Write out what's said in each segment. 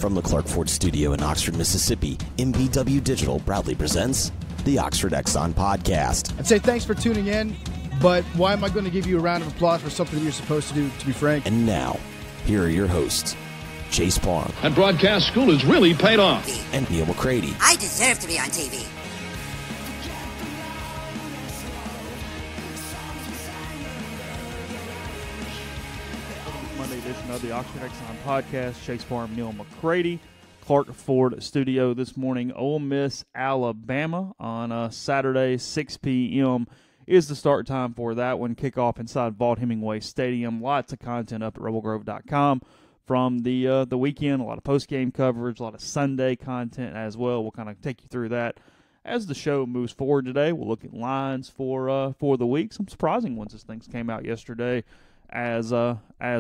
From the Clark Ford Studio in Oxford, Mississippi, MBW Digital proudly presents the Oxford Exxon Podcast. I'd say thanks for tuning in, but why am I going to give you a round of applause for something you're supposed to do, to be frank? And now, here are your hosts, Chase Parham. And broadcast school has really paid off. And Neal McCready. I deserve to be on TV. Monday edition of the Oxford Exxon Podcast. Chase Parham, Neal McCready, Clark Ford Studio this morning. Ole Miss, Alabama on Saturday, 6 p.m. is the start time for that one. Kickoff inside Vaught Hemingway Stadium. Lots of content up at rebelgrove.com from the weekend. A lot of post-game coverage, a lot of Sunday content as well. We'll kind of take you through that as the show moves forward today. We'll look at lines for the week. Some surprising ones as things came out yesterday as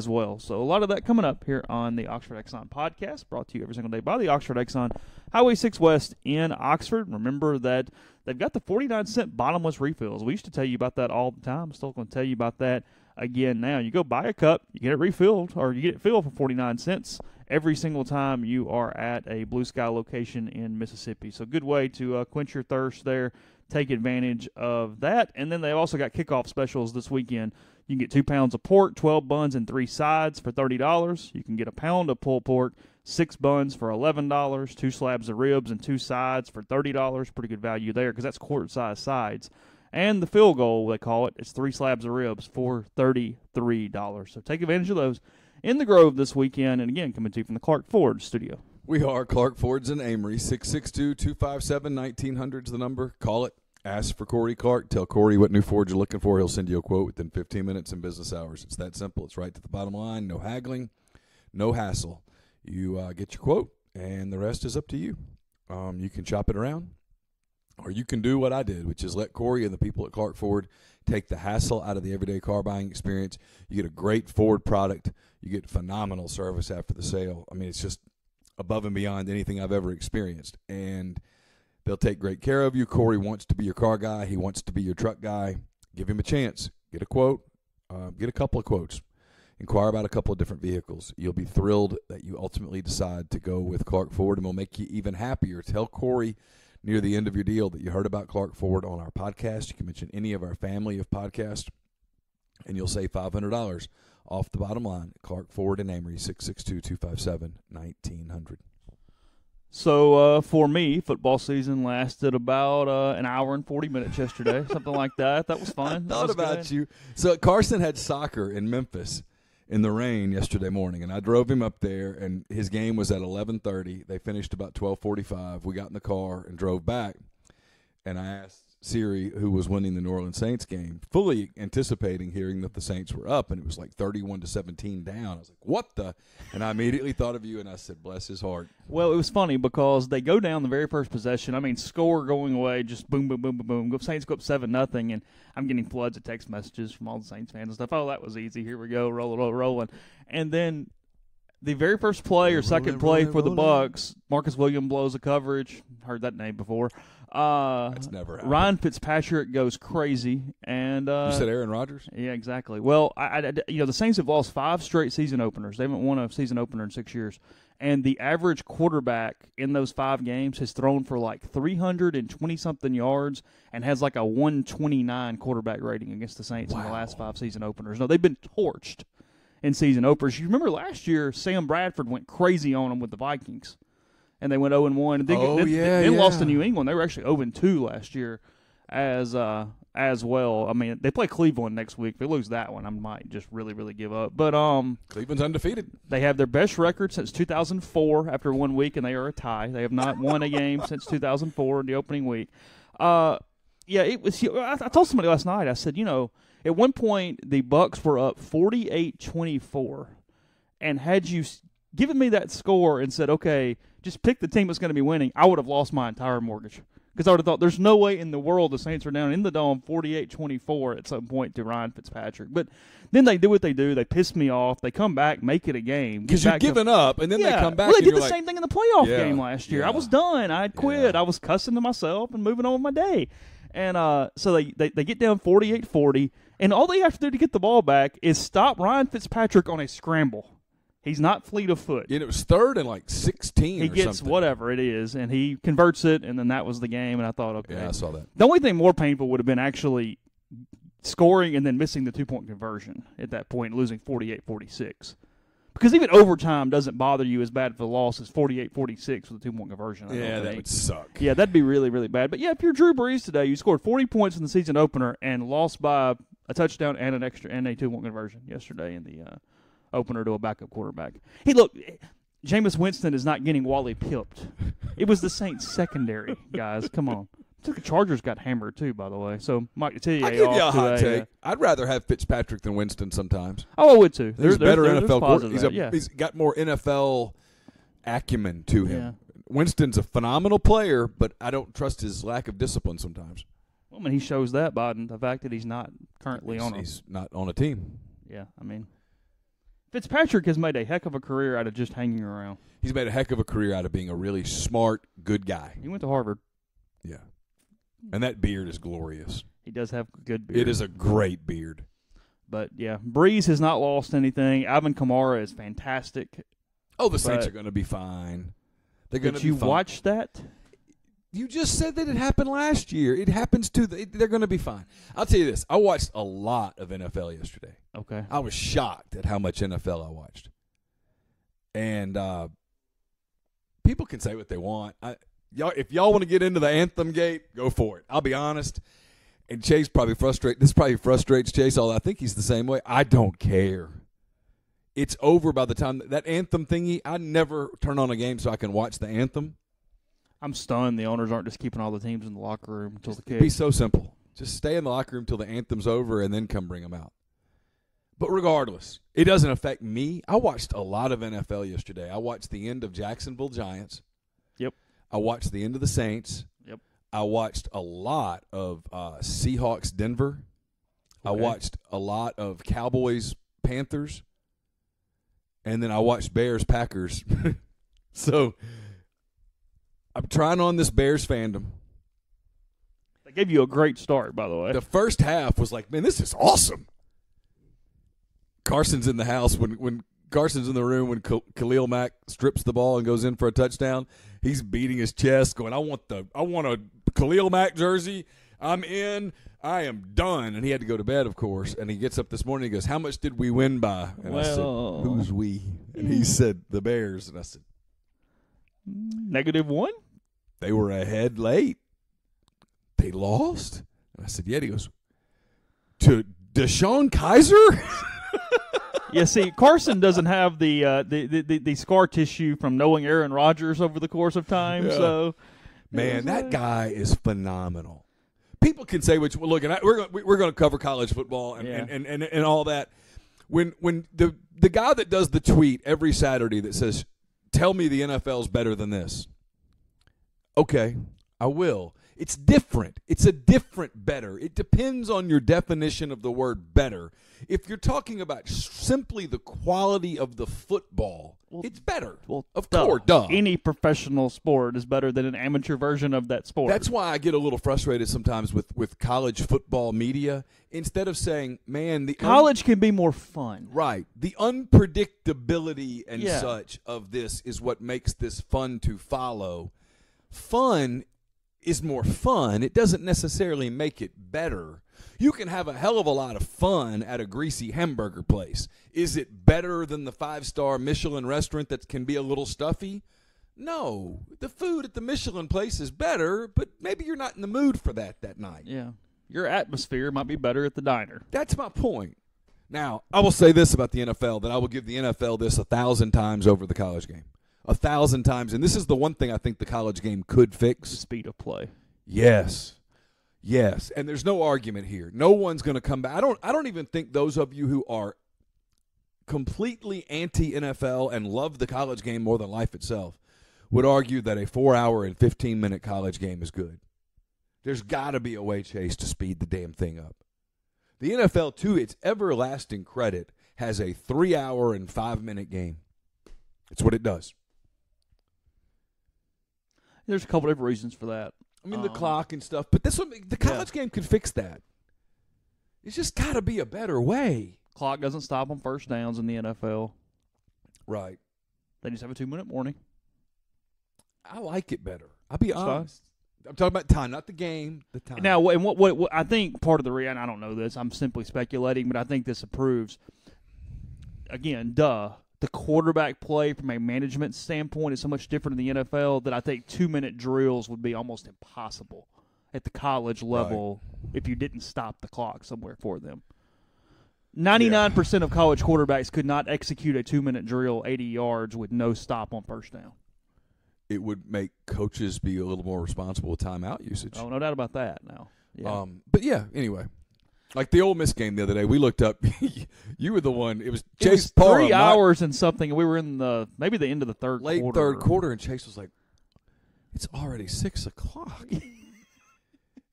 well. So a lot of that coming up here on the Oxford Exxon Podcast, brought to you every single day by the Oxford Exxon, Highway 6 West in Oxford. Remember that they've got the 49-cent bottomless refills. We used to tell you about that all the time. I'm still going to tell you about that again now. You go buy a cup, you get it refilled, or you get it filled for 49 cents every single time you are at a Blue Sky location in Mississippi. So good way to quench your thirst there. Take advantage of that. And then they also got kickoff specials this weekend. You can get 2 pounds of pork, 12 buns, and 3 sides for $30. You can get a pound of pulled pork, 6 buns for $11, 2 slabs of ribs, and 2 sides for $30. Pretty good value there because that's quart-size sides. And the field goal, they call it, it's 3 slabs of ribs for $33. So take advantage of those in the Grove this weekend. And again, coming to you from the Clark Ford Studio. We are Clark Ford's in Amory. 662-257-1900 is the number. Call it. Ask for Corey Clark. Tell Corey what new Ford you're looking for. He'll send you a quote within 15 minutes in business hours. It's that simple. It's right to the bottom line. No haggling. No hassle. You get your quote, and the rest is up to you. You can shop it around, or you can do what I did, which is let Corey and the people at Clark Ford take the hassle out of the everyday car buying experience. You get a great Ford product. You get phenomenal service after the sale. I mean, it's just above and beyond anything I've ever experienced. And they'll take great care of you. Corey wants to be your car guy. He wants to be your truck guy. Give him a chance. Get a quote. Get a couple of quotes. Inquire about a couple of different vehicles. You'll be thrilled that you ultimately decide to go with Clark Ford, and will make you even happier. Tell Corey near the end of your deal that you heard about Clark Ford on our podcast. You can mention any of our family of podcasts, and you'll save $500 off the bottom line. Clark Ford in Amory, 662-257-1900. So for me, football season lasted about an hour and 40 minutes yesterday, something like that. That was fun. I thought about you. So Carson had soccer in Memphis in the rain yesterday morning, and I drove him up there, and his game was at 11:30. They finished about 12:45. We got in the car and drove back, and I asked Siri who was winning the New Orleans Saints game, fully anticipating hearing that the Saints were up, and it was like 31-17 down. I was like, what the? And I immediately thought of you, and I said, bless his heart. Well, it was funny because they go down the very first possession. I mean, score going away, just boom, boom, boom, boom, boom. Saints go up 7-0, and I'm getting floods of text messages from all the Saints fans and stuff. Oh, that was easy. Here we go, rolling. And then the very first play or second play for the Bucs, Marcus Williams blows a coverage. Heard that name before. That's never happened. Ryan Fitzpatrick goes crazy, and you said Aaron Rodgers? Yeah, exactly. Well, the Saints have lost 5 straight season openers. They haven't won a season opener in 6 years, and the average quarterback in those 5 games has thrown for like 320-something yards and has like a 129 quarterback rating against the Saints in the last 5 season openers. No, they've been torched in season openers. You remember last year, Sam Bradford went crazy on them with the Vikings. And they went 0-1. And then lost to New England. They were actually 0-2 last year as well. I mean, they play Cleveland next week. If they lose that one, I might just really, really give up. But Cleveland's undefeated. They have their best record since 2004 after 1 week, and they are a tie. They have not won a game since 2004 in the opening week. It was. I told somebody last night, I said, at one point the Bucs were up 48-24, and had you given me that score and said, okay, just pick the team that's going to be winning, I would have lost my entire mortgage. Because I would have thought there's no way in the world the Saints are down in the Dome 48-24 at some point to Ryan Fitzpatrick. But then they do what they do. They piss me off. They come back, make it a game. Because you're giving up, and then they come back. Well, they and did the same thing in the playoff game last year. Yeah. I was done. I had quit. Yeah. I was cussing to myself and moving on with my day. And so they get down 48-40, and all they have to do to get the ball back is stop Ryan Fitzpatrick on a scramble. He's not fleet of foot. And it was 3rd and like 16 He or gets something. whatever it is, and he converts it, and then that was the game, and I thought, okay. Yeah, I saw that. The only thing more painful would have been actually scoring and then missing the 2-point conversion at that point, losing 48-46. Because even overtime doesn't bother you as bad for the loss as 48-46 with a 2-point conversion. That would suck. Yeah, that'd be really, really bad. But, yeah, if you're Drew Brees today, you scored 40 points in the season opener and lost by a touchdown and a 2-point conversion yesterday in the opener to a backup quarterback. Hey, look, Jameis Winston is not getting Wally pipped. It was the Saints secondary, guys. Come on. The Chargers got hammered too, by the way. So Mike Tilley I'll give you a hot take. I'd rather have Fitzpatrick than Winston sometimes. Oh, I would too. There's better NFL quarterback. He's got more NFL acumen to him. Yeah. Winston's a phenomenal player, but I don't trust his lack of discipline sometimes. Well, I mean, he shows that by the fact that he's not currently He's not on a team. Yeah, I mean, Fitzpatrick has made a heck of a career out of just hanging around. He's made a heck of a career out of being a really smart, good guy. He went to Harvard. Yeah. And that beard is glorious. He does have a good beard. It is a great beard. But, yeah, Breeze has not lost anything. Alvin Kamara is fantastic. Oh, the Saints are going to be fine. They're going to be fine. Did you watch that? You just said that it happened last year. It happens too. They're going to be fine. I'll tell you this. I watched a lot of NFL yesterday. Okay. I was shocked at how much NFL I watched. And people can say what they want. If y'all want to get into the anthem gate, go for it. I'll be honest. And Chase probably frustrates Chase, although I think he's the same way. I don't care. It's over by the time that anthem thingy. I never turn on a game so I can watch the anthem. I'm stunned the owners aren't just keeping all the teams in the locker room until the kick. Be so simple. Just stay in the locker room till the anthem's over and then come bring them out. But regardless, it doesn't affect me. I watched a lot of NFL yesterday. I watched the end of Jacksonville Giants. Yep. I watched the end of the Saints. Yep. I watched a lot of Seahawks Denver. Okay. I watched a lot of Cowboys Panthers. And then I watched Bears Packers. So I'm trying on this Bears fandom. They gave you a great start, by the way. The first half was like, man, this is awesome. Carson's in the house when Carson's in the room when Khalil Mack strips the ball and goes in for a touchdown. He's beating his chest, going, I want a Khalil Mack jersey. I'm in. I am done. And he had to go to bed, of course. And he gets up this morning and he goes, how much did we win by? And I said, who's we? And he said, the Bears. And I said, -1? They were ahead late. They lost? And I said, yeah. And he goes, to DeShone Kizer? Yeah, see, Carson doesn't have the scar tissue from knowing Aaron Rodgers over the course of time. Yeah. So, man, that guy is phenomenal. People can say which. Look, and we're going to cover college football and all that. When the guy that does the tweet every Saturday that says, "Tell me the NFL's better than this." Okay, I will. It's different. It's a different better. It depends on your definition of the word better. If you're talking about simply the quality of the football, it's better. Well, of course, duh. Any professional sport is better than an amateur version of that sport. That's why I get a little frustrated sometimes with college football media. Instead of saying, man, college can be more fun. Right. The unpredictability and such of this is what makes this fun to follow. Fun is more fun. It doesn't necessarily make it better. You can have a hell of a lot of fun at a greasy hamburger place. Is it better than the 5-star Michelin restaurant that can be a little stuffy? No. The food at the Michelin place is better, but maybe you're not in the mood for that night. Yeah. Your atmosphere might be better at the diner. That's my point. Now, I will say this about the NFL, that I will give the NFL this 1,000 times over the college game. 1,000 times. And this is the one thing I think the college game could fix. The speed of play. Yes. Yes. And there's no argument here. No one's going to come back. I don't even think those of you who are completely anti-NFL and love the college game more than life itself would argue that a 4-hour and 15-minute college game is good. There's got to be a way, Chase, to speed the damn thing up. The NFL, to its everlasting credit, has a 3-hour and 5-minute game. It's what it does. There's a couple different reasons for that. I mean, the clock and stuff, but the college game could fix that. It's just got to be a better way. Clock doesn't stop on first downs in the NFL. Right. They just have a 2-minute warning. I like it better. I'll be That's honest. I'm talking about time, not the game. The time. Now, and what I think part of the reason, I don't know this, I'm simply speculating, but I think this approves. Again, the quarterback play from a management standpoint is so much different in the NFL that I think 2-minute drills would be almost impossible at the college level if you didn't stop the clock somewhere for them. 99% of college quarterbacks could not execute a 2-minute drill 80 yards with no stop on first down. It would make coaches be a little more responsible with timeout usage. Oh, no doubt about that now. Yeah. But, yeah, anyway. Like the Ole Miss game the other day, we looked up. You were the one. It was Chase Parham. 3 hours and something, and we were in maybe the end of the third late quarter. third quarter, and Chase was like, it's already 6 o'clock.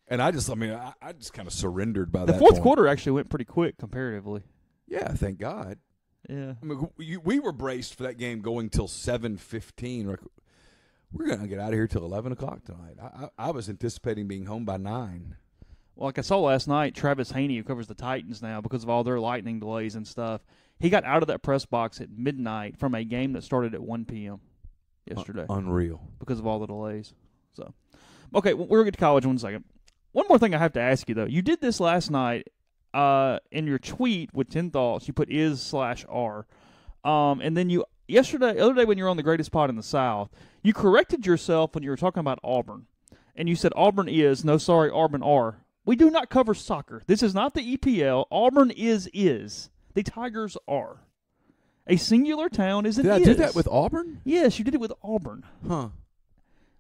And I just kind of surrendered by that The fourth point. quarter actually went pretty quick comparatively. Yeah, thank God. Yeah. I mean, we were braced for that game going till 7:15. We're going to get out of here till 11 o'clock tonight. I was anticipating being home by 9. Well, like I saw last night, Travis Haney, who covers the Titans now because of all their lightning delays and stuff, he got out of that press box at midnight from a game that started at 1 p.m. yesterday. Unreal. Because of all the delays. So, okay, we're going to get to college in 1 second. One more thing I have to ask you, though. You did this last night in your tweet with 10 thoughts. You put is/r. And then the other day when you were on the Greatest Pod in the South, you corrected yourself when you were talking about Auburn. And you said Auburn Auburn are. We do not cover soccer. This is not the EPL. Auburn is. The Tigers are. A singular town is an Did I do that with Auburn? Yes, you did it with Auburn. Huh.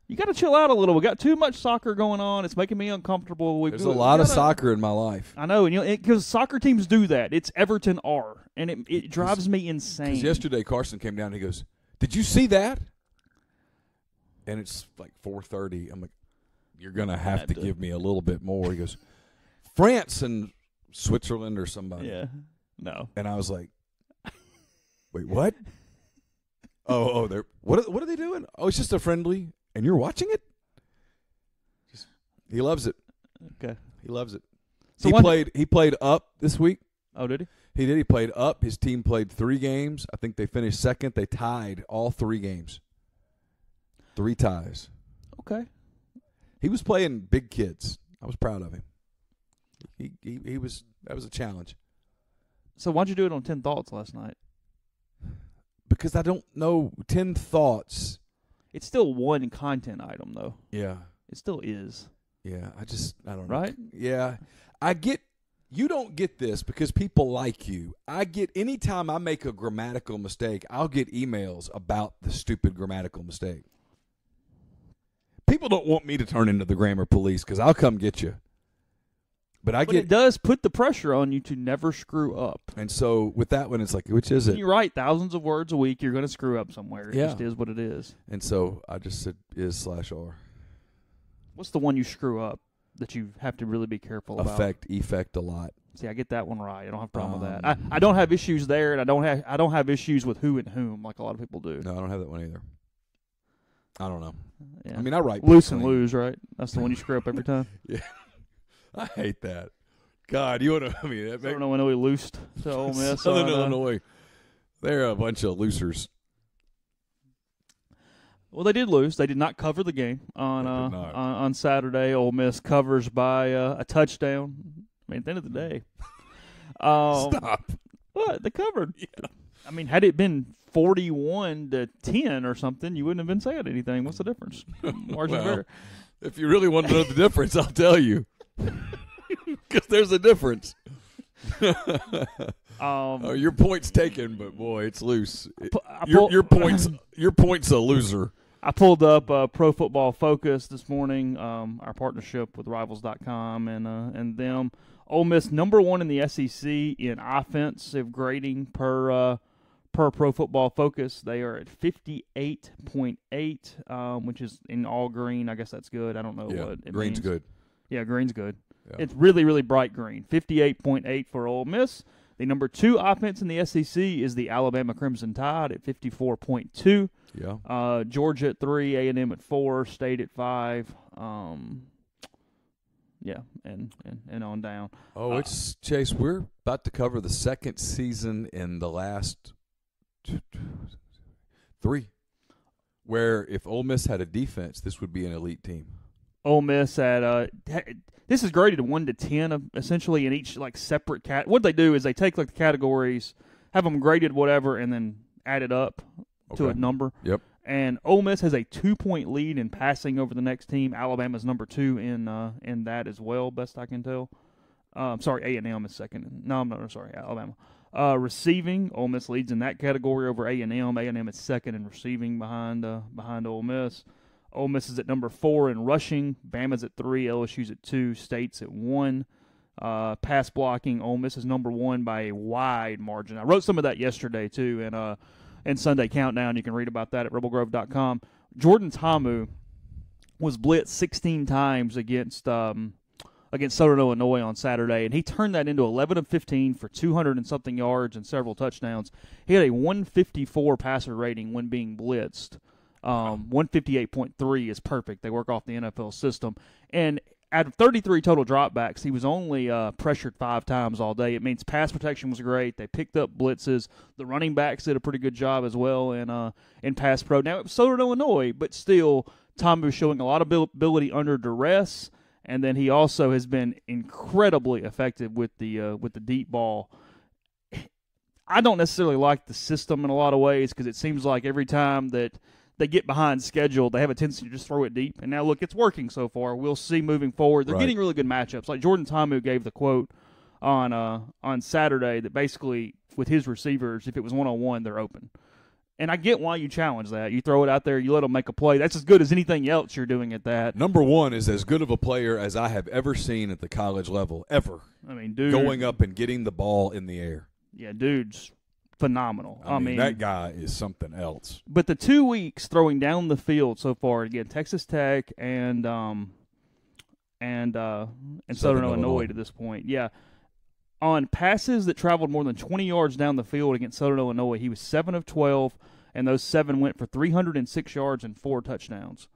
You got to chill out a little. We got too much soccer going on. It's making me uncomfortable. There's a lot of soccer in my life. I know, and because soccer teams do that. It's Everton R, and it drives me insane. Because yesterday Carson came down and he goes, "Did you see that?" And it's like 4:30. I'm like, "You're gonna have to give me a little bit more." He goes, "France and Switzerland or somebody." Yeah, no. And I was like, "Wait, what?" Oh, they're what are they doing? Oh, it's just a friendly. And you're watching it? He loves it. Okay. He loves it. So he played up this week. Oh, did he? He did. He played up. His team played 3 games. I think they finished second. They tied all 3 games. 3 ties. Okay. He was playing big kids. I was proud of him. He was. That was a challenge. So why'd you do it on 10 Thoughts last night? Because I don't know 10 thoughts. It's still one content item, though. Yeah. It still is. Yeah. I don't know. Right? Yeah. You don't get this because people like you. Anytime I make a grammatical mistake, I'll get emails about the stupid grammatical mistake. People don't want me to turn into the grammar police because I'll come get you. But it does put the pressure on you to never screw up. And so with that one, it's like, which is it? You write thousands of words a week, you're going to screw up somewhere. It just is what it is. And so I just said is/r. What's the one you screw up that you have to really be careful about? Effect a lot. See, I get that one right. I don't have a problem with that. I don't have issues there, and I don't have issues with who and whom like a lot of people do. No, I don't have that one either. I don't know. Yeah. I mean, I write loose and lose, right? That's the one you screw up every time. Yeah. I hate that. God, you want to? I mean, Southern Illinois loosed to Ole Miss. Southern Illinois, they're a bunch of losers. Well, they did lose. They did not cover the game on Saturday. Ole Miss covers by a touchdown. I mean, at the end of the day, stop. What? They covered. Yeah. I mean, had it been 41-10 or something, you wouldn't have been saying anything. What's the difference? Margin of error. If you really want to know the difference, I'll tell you. Because there's a difference. Your point's taken, but boy, it's loose. Your point's a loser. I pulled up Pro Football Focus this morning, our partnership with Rivals.com and them. Ole Miss #1 in the SEC in offensive grading per Pro Football Focus. They are at 58.8, which is in all green. I guess that's good. I don't know what it green's means. Good. Yeah, green's good. Yeah. It's really, really bright green. 58.8 for Ole Miss. The #2 offense in the SEC is the Alabama Crimson Tide at 54.2. Yeah. Georgia at 3, A&M at 4, State at 5. And on down. Oh, it's Chase. We're about to cover the second season in the last 3. Where if Ole Miss had a defense, this would be an elite team. Ole Miss at this is graded 1 to 10 essentially in each like separate cat. What they do is they take like the categories, have them graded whatever, and then add it up to a number. Yep. And Ole Miss has a 2-point lead in passing over the next team. Alabama's number 2 in that as well, best I can tell. Sorry, A&M is second. No, I'm not. Sorry, Alabama. Receiving, Ole Miss leads in that category over A&M. A&M is second in receiving behind Ole Miss. Ole Miss is at number 4 in rushing. Bama's at 3. LSU's at 2. State's at 1. Pass blocking, Ole Miss is number 1 by a wide margin. I wrote some of that yesterday too, and Sunday Countdown. You can read about that at rebelgrove.com. Jordan Ta'amu was blitzed 16 times against Southern Illinois on Saturday, and he turned that into 11 of 15 for 200 and something yards and several touchdowns. He had a 154 passer rating when being blitzed. 158.3 is perfect. They work off the NFL system. And out of 33 total dropbacks, he was only pressured 5 times all day. It means pass protection was great. They picked up blitzes. The running backs did a pretty good job as well in pass pro. Now, it was Southern Illinois, but still, Tom was showing a lot of ability under duress. And then he also has been incredibly effective with the deep ball. I don't necessarily like the system in a lot of ways because it seems like every time that they get behind schedule, they have a tendency to just throw it deep. And now, look, it's working so far. We'll see moving forward. They're getting really good matchups. Like Jordan Ta'amu gave the quote on Saturday that basically with his receivers, if it was one-on-one, they're open. And I get why you challenge that. You throw it out there, you let them make a play. That's as good as anything else you're doing at that. Number 1 is as good of a player as I have ever seen at the college level, ever. I mean, dude. Going up and getting the ball in the air. Yeah, dude's phenomenal. I mean, that guy is something else. But the 2 weeks throwing down the field so far, again, Texas Tech and Southern Illinois to this point. Yeah. On passes that traveled more than 20 yards down the field against Southern Illinois, he was 7 of 12, and those 7 went for 306 yards and 4 touchdowns.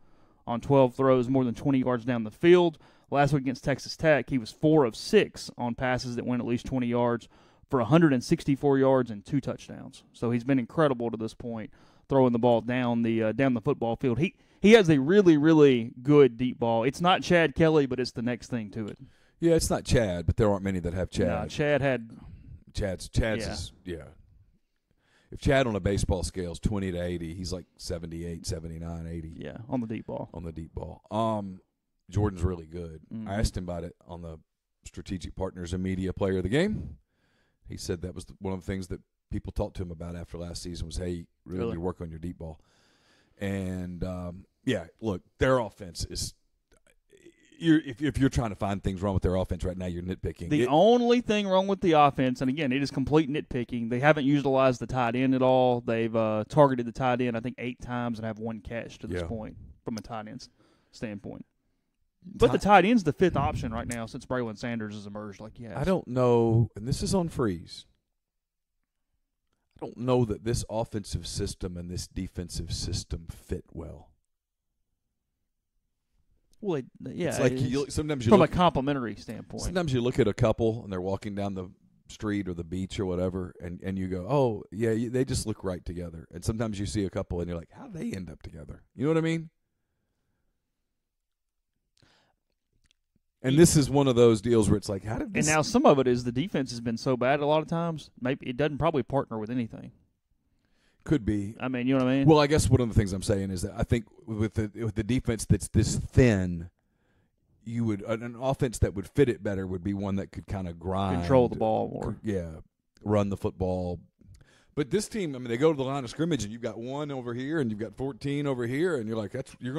On 12 throws more than 20 yards down the field. Last week against Texas Tech, he was 4 of 6 on passes that went at least 20 yards for 164 yards and 2 touchdowns. So he's been incredible to this point, throwing the ball down the football field. He has a really, really good deep ball. It's not Chad Kelly, but it's the next thing to it. Yeah, it's not Chad, but there aren't many that have Chad. No, Chad had Chad's is If Chad on a baseball scale is 20 to 80, he's like 78, 79, 80. Yeah, on the deep ball. Jordan's really good. Mm-hmm. I asked him about it on the Strategic Partners and Media Player of the Game. He said that was one of the things that people talked to him about after last season was, hey, really need to work on your deep ball. And, look, their offense is if you're trying to find things wrong with their offense right now, you're nitpicking. The only thing wrong with the offense, and again, it is complete nitpicking, they haven't utilized the tight end at all. They've targeted the tight end, I think, 8 times and have 1 catch to this point from a tight end standpoint. But the tight end's the 5th option right now since Braylon Sanders has emerged like he has. I don't know, and this is on freeze. I don't know that this offensive system and this defensive system fit well. Well, yeah. It's like sometimes you from look, a complimentary standpoint. Sometimes you look at a couple and they're walking down the street or the beach or whatever, and you go, oh, yeah, they just look right together. And sometimes you see a couple and you're like, how do they end up together? You know what I mean? And this is one of those deals where it's like, how did this? And now some of it is the defense has been so bad a lot of times, maybe it doesn't probably partner with anything. Could be. I mean, you know what I mean? Well, I guess one of the things I'm saying is that I think with the defense that's this thin, you would an offense that would fit it better would be one that could kind of grind, control the ball more. Run the football. But this team, I mean, they go to the line of scrimmage and you've got 1 over here and you've got 14 over here, and you're like, you're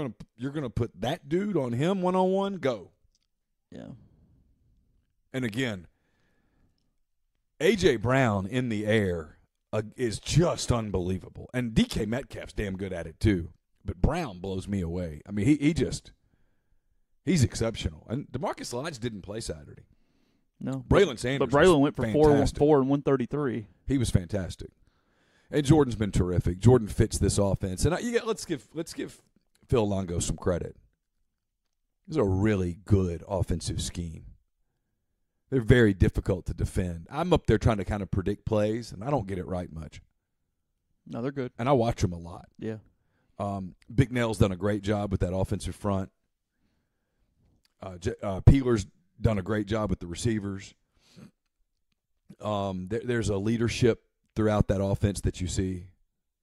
gonna put that dude on him 1-on-1, go. Yeah. And again, A.J. Brown in the air is just unbelievable. And DK Metcalf's damn good at it too. But Brown blows me away. I mean, he's exceptional. And DeMarcus Lodge didn't play Saturday. No. Braylon Sanders. But Braylon went for fantastic. 4 and 133. He was fantastic. And Jordan's been terrific. Jordan fits this offense. And let's give Phil Longo some credit. This is a really good offensive scheme. They're very difficult to defend. I'm up there trying to kind of predict plays, and I don't get it right much. No, they're good. And I watch them a lot. Yeah. Big Nail's done a great job with that offensive front. Peeler's done a great job with the receivers. There's a leadership throughout that offense that you see.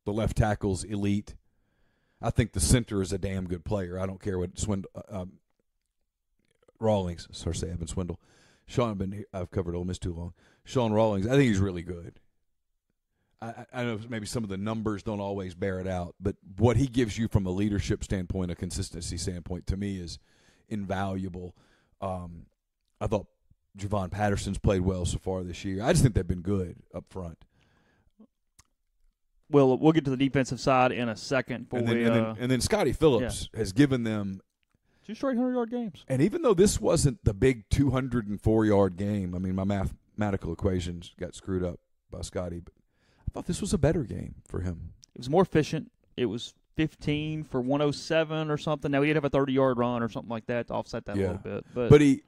The left tackle's elite. I think the center is a damn good player. I don't care what Rawlings. Sorry, say Evan Swindle. I've covered Ole Miss too long. Sean Rawlings, I think he's really good. I know maybe some of the numbers don't always bear it out, but what he gives you from a leadership standpoint, a consistency standpoint, to me is invaluable. I thought Javon Patterson's played well so far this year. I just think they've been good up front. Well, we'll get to the defensive side in a second. And then Scotty Phillips has given them 2 straight 100-yard games. And even though this wasn't the big 204-yard game, I mean, my mathematical equations got screwed up by Scotty, but I thought this was a better game for him. It was more efficient. It was 15 for 107 or something. Now, he did have a 30-yard run or something like that to offset that a little bit. But he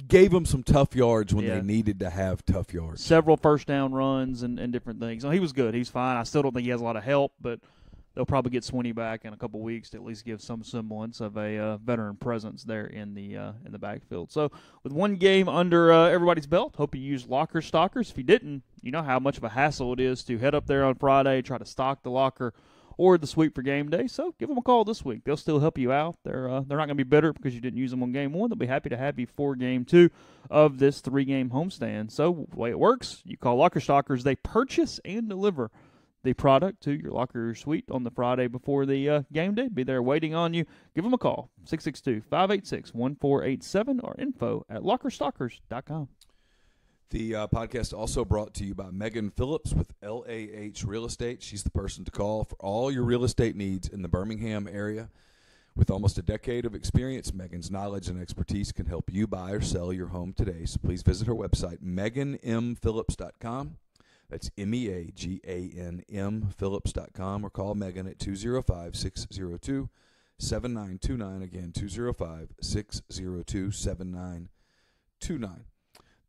gave them some tough yards when they needed to have tough yards. Several first-down runs and different things. So he was good. He's fine. I still don't think he has a lot of help, but they'll probably get Swinney back in a couple weeks to at least give some semblance of a veteran presence there in the backfield. So with one game under everybody's belt, hope you used locker stockers. If you didn't, you know how much of a hassle it is to head up there on Friday, try to stock the locker or the suite for game day. So give them a call this week. They'll still help you out. They're not going to be bitter because you didn't use them on game 1. They'll be happy to have you for game 2 of this 3-game homestand. So the way it works, you call Locker Stockers. They purchase and deliver the product to your locker suite on the Friday before the game day. Be there waiting on you. Give them a call, 662-586-1487 or info@lockerstockers.com. The podcast also brought to you by Megan Phillips with LAH Real Estate. She's the person to call for all your real estate needs in the Birmingham area. With almost a decade of experience, Megan's knowledge and expertise can help you buy or sell your home today. So please visit her website, meganmphillips.com. That's MEAGANM Phillips.com, or call Megan at 205-602-7929. Again, 205-602-7929.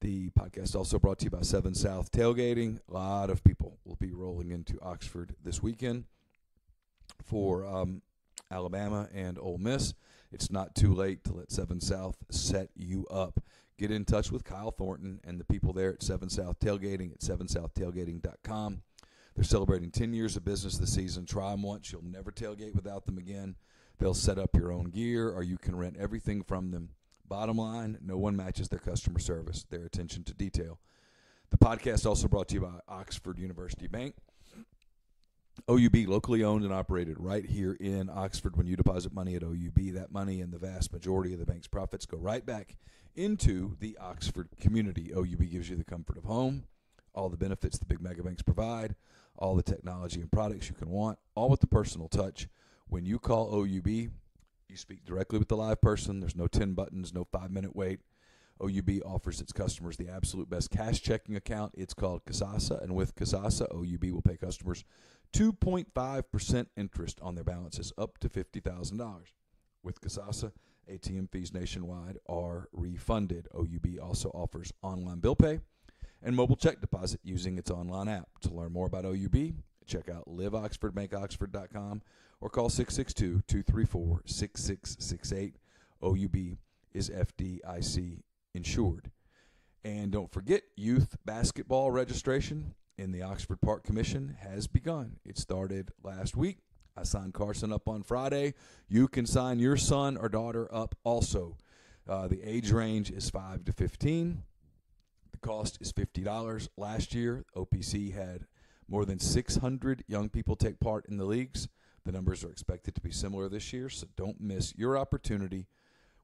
The podcast also brought to you by 7 South Tailgating. A lot of people will be rolling into Oxford this weekend for Alabama and Ole Miss. It's not too late to let 7 South set you up. Get in touch with Kyle Thornton and the people there at 7 South Tailgating at 7southtailgating.com. They're celebrating 10 years of business this season. Try them once. You'll never tailgate without them again. They'll set up your own gear, or you can rent everything from them. Bottom line, no one matches their customer service, their attention to detail. The podcast also brought to you by Oxford University Bank. OUB, locally owned and operated right here in Oxford. When you deposit money at OUB, that money and the vast majority of the bank's profits go right back into the Oxford community. OUB gives you the comfort of home, all the benefits the big mega banks provide, all the technology and products you can want, all with the personal touch. When you call OUB, you speak directly with the live person. There's no 10 buttons, no 5-minute wait. OUB offers its customers the absolute best cash checking account. It's called Kasasa, and with Kasasa, OUB will pay customers 2.5% interest on their balances up to $50,000. With Kasasa, ATM fees nationwide are refunded. OUB also offers online bill pay and mobile check deposit using its online app. To learn more about OUB, check out liveoxfordmakeoxford.com or call 662-234-6668. OUB is FDIC insured. And don't forget, youth basketball registration in the Oxford Park Commission has begun. It started last week. I signed Carson up on Friday. You can sign your son or daughter up also. The age range is 5 to 15. The cost is $50. Last year, OPC had more than 600 young people take part in the leagues. The numbers are expected to be similar this year, so don't miss your opportunity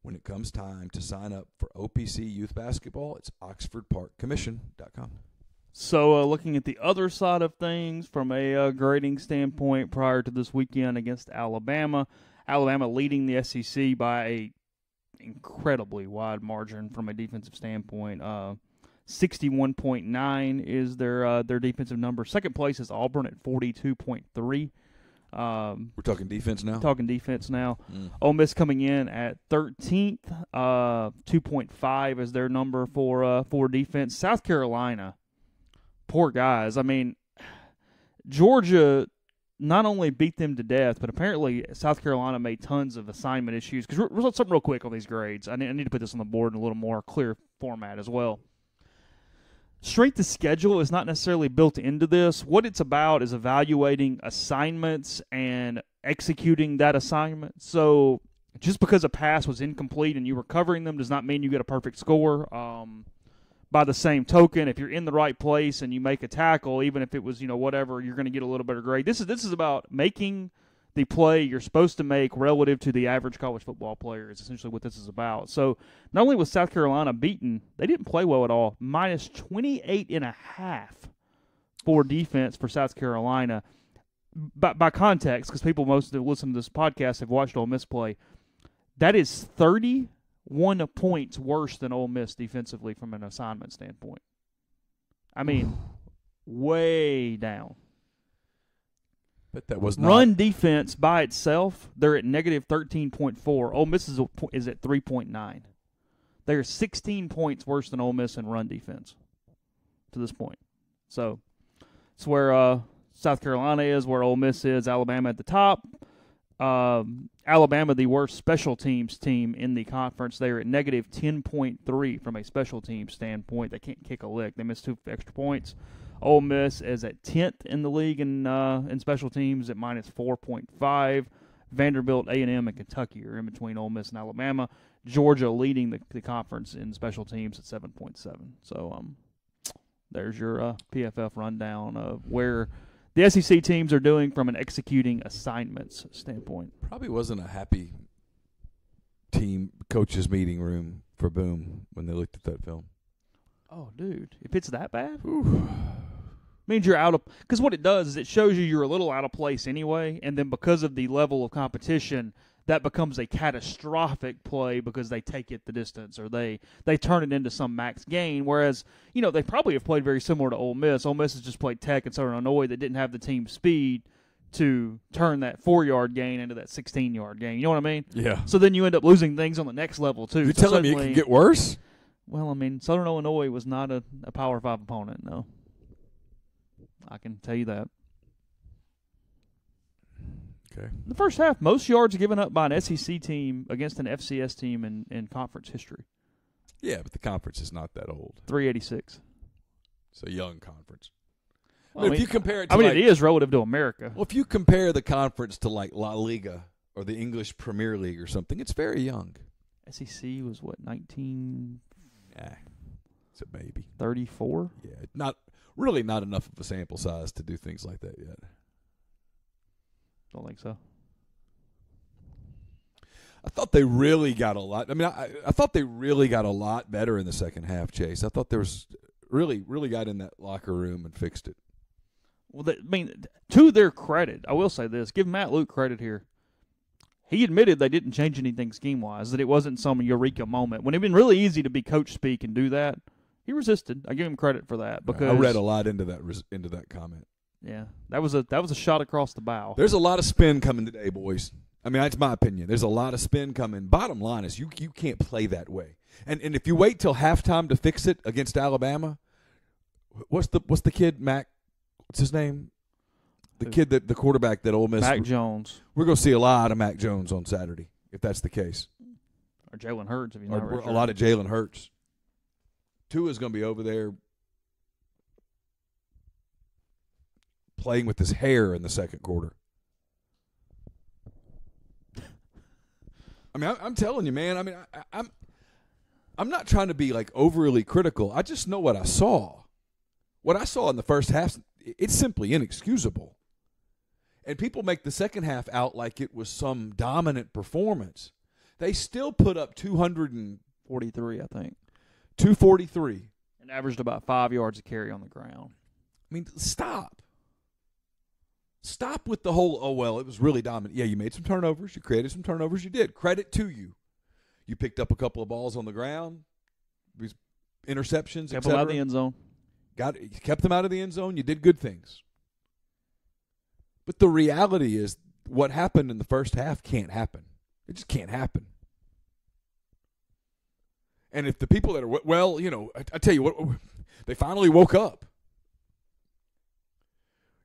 when it comes time to sign up for OPC youth basketball. It's oxfordparkcommission.com. So looking at the other side of things from a grading standpoint prior to this weekend against Alabama, Alabama leading the SEC by a incredibly wide margin from a defensive standpoint. 61.9 is their defensive number. Second place is Auburn at 42.3. We're talking defense now? Talking defense now. Ole Miss coming in at 13th. 2.5 is their number for defense. South Carolina, poor guys. I mean, Georgia not only beat them to death, but apparently South Carolina made tons of assignment issues. Because something real quick on these grades. I need to put this on the board in a little more clear format as well. Strength of schedule is not necessarily built into this. What it's about is evaluating assignments and executing that assignment. So just because a pass was incomplete and you were covering them does not mean you get a perfect score. By the same token, if you're in the right place and you make a tackle, even if it was, whatever, you're going to get a little better grade. This is about making the play you're supposed to make relative to the average college football player is essentially what this is about. So not only was South Carolina beaten, they didn't play well at all. Minus 28.5 for defense for South Carolina. By context, because people most that listen to this podcast have watched Ole Miss play, that is 31 points worse than Ole Miss defensively from an assignment standpoint. I mean, way down. But that was not. Run defense by itself, they're at negative 13.4. Ole Miss is at 3.9. They're 16 points worse than Ole Miss in run defense to this point. So it's where South Carolina is, where Ole Miss is, Alabama at the top. Alabama, the worst special teams team in the conference. They're at negative 10.3 from a special teams standpoint. They can't kick a lick. They missed 2 extra points. Ole Miss is at 10th in the league in special teams at minus 4.5. Vanderbilt, A&M, and Kentucky are in between Ole Miss and Alabama. Georgia leading the conference in special teams at 7.7. So there's your PFF rundown of where the SEC teams are doing from an executing assignments standpoint. Probably wasn't a happy team coaches meeting room for Boom when they looked at that film. Oh, dude, if it's that bad, means you're out of. Because what it does is it shows you're a little out of place anyway, and then because of the level of competition, that becomes a catastrophic play because they take it the distance or they turn it into some max gain. Whereas, they probably have played very similar to Ole Miss. Ole Miss has just played Tech and Southern Illinois that didn't have the team speed to turn that 4-yard gain into that 16-yard gain. You know what I mean? Yeah. So then you end up losing things on the next level too. You're telling me it can get worse? Well, I mean, Southern Illinois was not a Power 5 opponent, no. I can tell you that. Okay. The first half, most yards given up by an SEC team against an FCS team in conference history. Yeah, but the conference is not that old. 386. It's a young conference. Well, if you compare it to it is relative to America. Well, if you compare the conference to like La Liga or the English Premier League or something, it's very young. SEC was what, 19? It's a baby. 34? Yeah, not enough of a sample size to do things like that yet. Don't think so. I thought they really got a lot. I mean, I thought they really got a lot better in the second half, Chase. I thought there was really got in that locker room and fixed it. Well, to their credit, I will say this. Give Matt Luke credit here. He admitted they didn't change anything scheme-wise, that it wasn't some eureka moment. When it had been really easy to be coach speak and do that, he resisted. I give him credit for that. Because I read a lot into that comment. Yeah, that was a shot across the bow. There's a lot of spin coming today, boys. I mean, that's my opinion. There's a lot of spin coming. Bottom line is you can't play that way. And if you wait till halftime to fix it against Alabama, what's the kid, Mac? What's his name? The quarterback that Ole Miss. Mac Jones. We're going to see a lot of Mac Jones on Saturday, if that's the case. Or Jalen Hurts, if he's not sure. A lot of Jalen Hurts. Tua's going to be over there playing with his hair in the second quarter. I mean, I'm telling you, man. I mean, I'm not trying to be like overly critical. I just know what I saw. What I saw in the first half, it's simply inexcusable. And people make the second half out like it was some dominant performance. They still put up 243, I think. 243. And averaged about 5 yards a carry on the ground. I mean, stop. Stop with the whole, oh, well, it was really dominant. Yeah, you made some turnovers. You created some turnovers. You did. Credit to you. You picked up a couple of balls on the ground, these interceptions, kept them out of the end zone. Kept them out of the end zone. You did good things. But the reality is what happened in the first half can't happen. It just can't happen. And if the people that are, well, I tell you what, they finally woke up.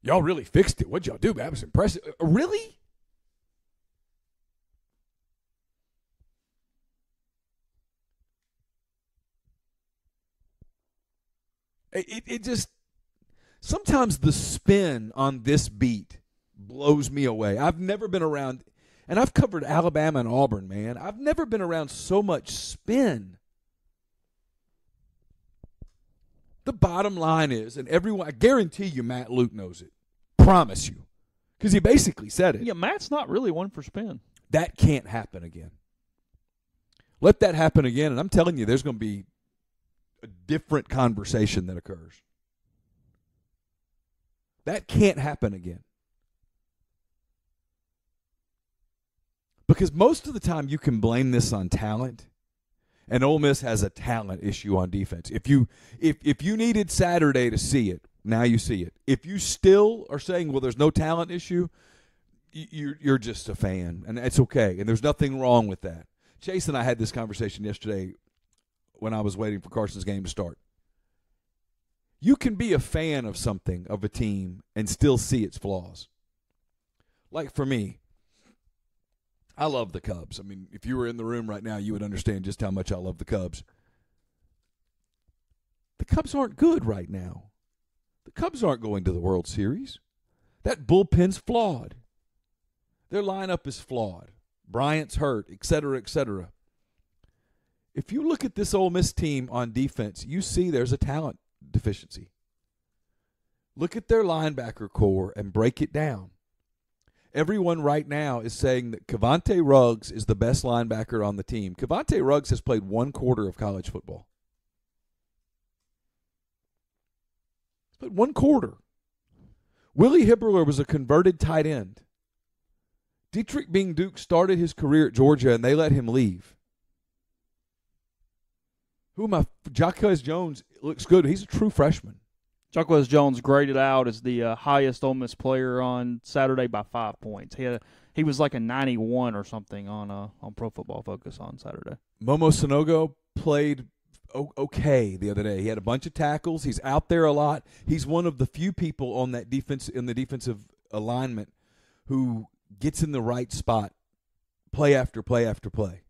Y'all really fixed it. What'd y'all do? That was impressive. Really? It just – sometimes the spin on this beat blows me away. I've never been around – and I've covered Alabama and Auburn, man. I've never been around so much spin. The bottom line is, and everyone – I guarantee you Matt Luke knows it. Promise you. Because he basically said it. Yeah, Matt's not really one for spin. That can't happen again. Let that happen again, and I'm telling you, there's going to be a different conversation that occurs. That can't happen again. Because most of the time you can blame this on talent, and Ole Miss has a talent issue on defense. If you needed Saturday to see it, now you see it. If you still are saying, well, there's no talent issue, you're just a fan, and it's okay, and there's nothing wrong with that. Chase and I had this conversation yesterday when I was waiting for Carson's game to start. You can be a fan of something, of a team, and still see its flaws. Like for me, I love the Cubs. I mean, if you were in the room right now, you would understand just how much I love the Cubs. The Cubs aren't good right now. The Cubs aren't going to the World Series. That bullpen's flawed. Their lineup is flawed. Bryant's hurt, et cetera, et cetera. If you look at this Ole Miss team on defense, you see there's a talent deficiency. Look at their linebacker core and break it down. Everyone right now is saying that Cavante Ruggs is the best linebacker on the team. Cavante Ruggs has played 1 quarter of college football. He's played 1 quarter. Willie Hibberler was a converted tight end. Dietrich Bing Duke started his career at Georgia, and they let him leave. Jaquez Jones looks good. He's a true freshman. Jaquez Jones graded out as the highest Ole Miss player on Saturday by 5 points. He was like a 91 or something on Pro Football Focus on Saturday. Momo Sanogo played okay the other day. He had a bunch of tackles. He's out there a lot. He's one of the few people on that defense in the defensive alignment who gets in the right spot play after play after play.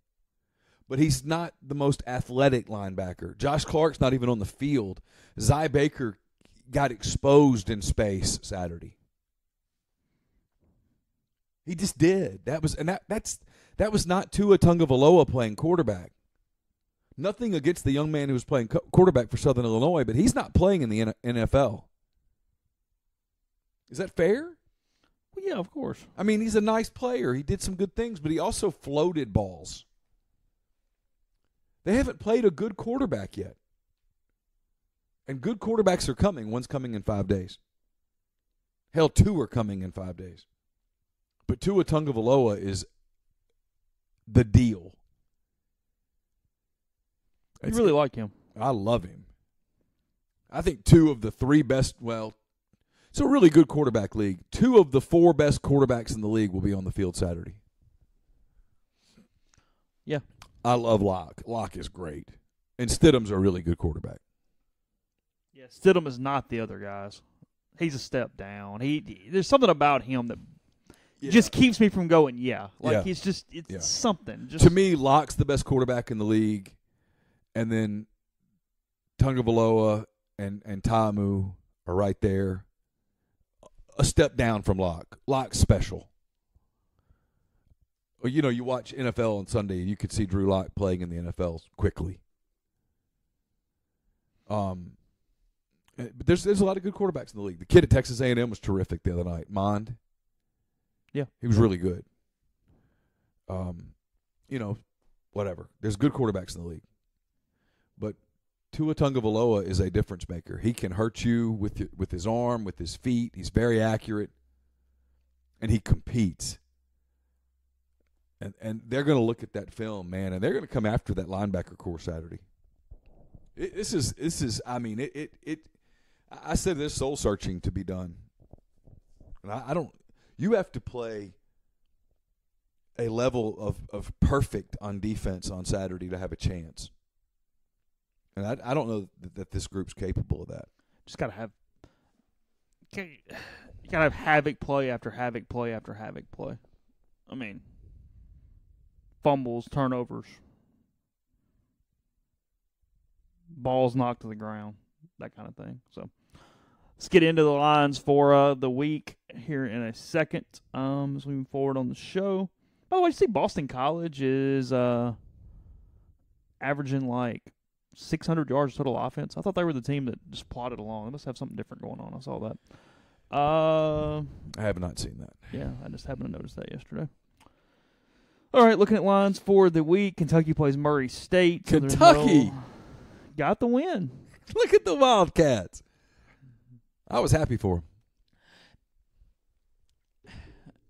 But he's not the most athletic linebacker. Josh Clark's not even on the field. Zy Baker got exposed in space Saturday. He just did. That was not Tua Tagovailoa playing quarterback. Nothing against the young man who was playing quarterback for Southern Illinois, but he's not playing in the NFL. Is that fair? Well, yeah, of course. I mean, he's a nice player. He did some good things, but he also floated balls. They haven't played a good quarterback yet. And good quarterbacks are coming. One's coming in 5 days. Hell, 2 are coming in 5 days. But Tua Tagovailoa is the deal. You really like him. I love him. I think 2 of the 3 best, well, it's a really good quarterback league. 2 of the 4 best quarterbacks in the league will be on the field Saturday. Yeah. I love Locke. Locke is great. And Stidham's a really good quarterback. Yeah, Stidham is not the other guys. He's a step down. There's something about him that just keeps me from going, it's something. To me, Locke's the best quarterback in the league. And then Tagovailoa and Ta'amu are right there. A step down from Locke. Locke's special. Well, you watch NFL on Sunday, and you could see Drew Lock playing in the NFL quickly. But there's a lot of good quarterbacks in the league. The kid at Texas A&M was terrific the other night. Mond. Yeah. He was really good. Whatever. There's good quarterbacks in the league. But Tua Tagovailoa is a difference maker. He can hurt you with his arm, with his feet. He's very accurate. And he competes. And they're going to look at that film, man, and they're going to come after that linebacker core Saturday. I said there's soul searching to be done. And you have to play a level of perfect on defense on Saturday to have a chance. And I don't know that this group's capable of that. Just got to have You gotta have havoc play after havoc play after havoc play. I mean, fumbles, turnovers, balls knocked to the ground, that kind of thing. So let's get into the lines for the week here in a second as we move forward on the show. By the way, you see Boston College is averaging like 600 yards total offense. I thought they were the team that just plodded along. They must have something different going on. I saw that. I have not seen that. Yeah, I just happened to notice that yesterday. All right, looking at lines for the week. Kentucky plays Murray State. So Kentucky got the win. Look at the Wildcats. I was happy for them.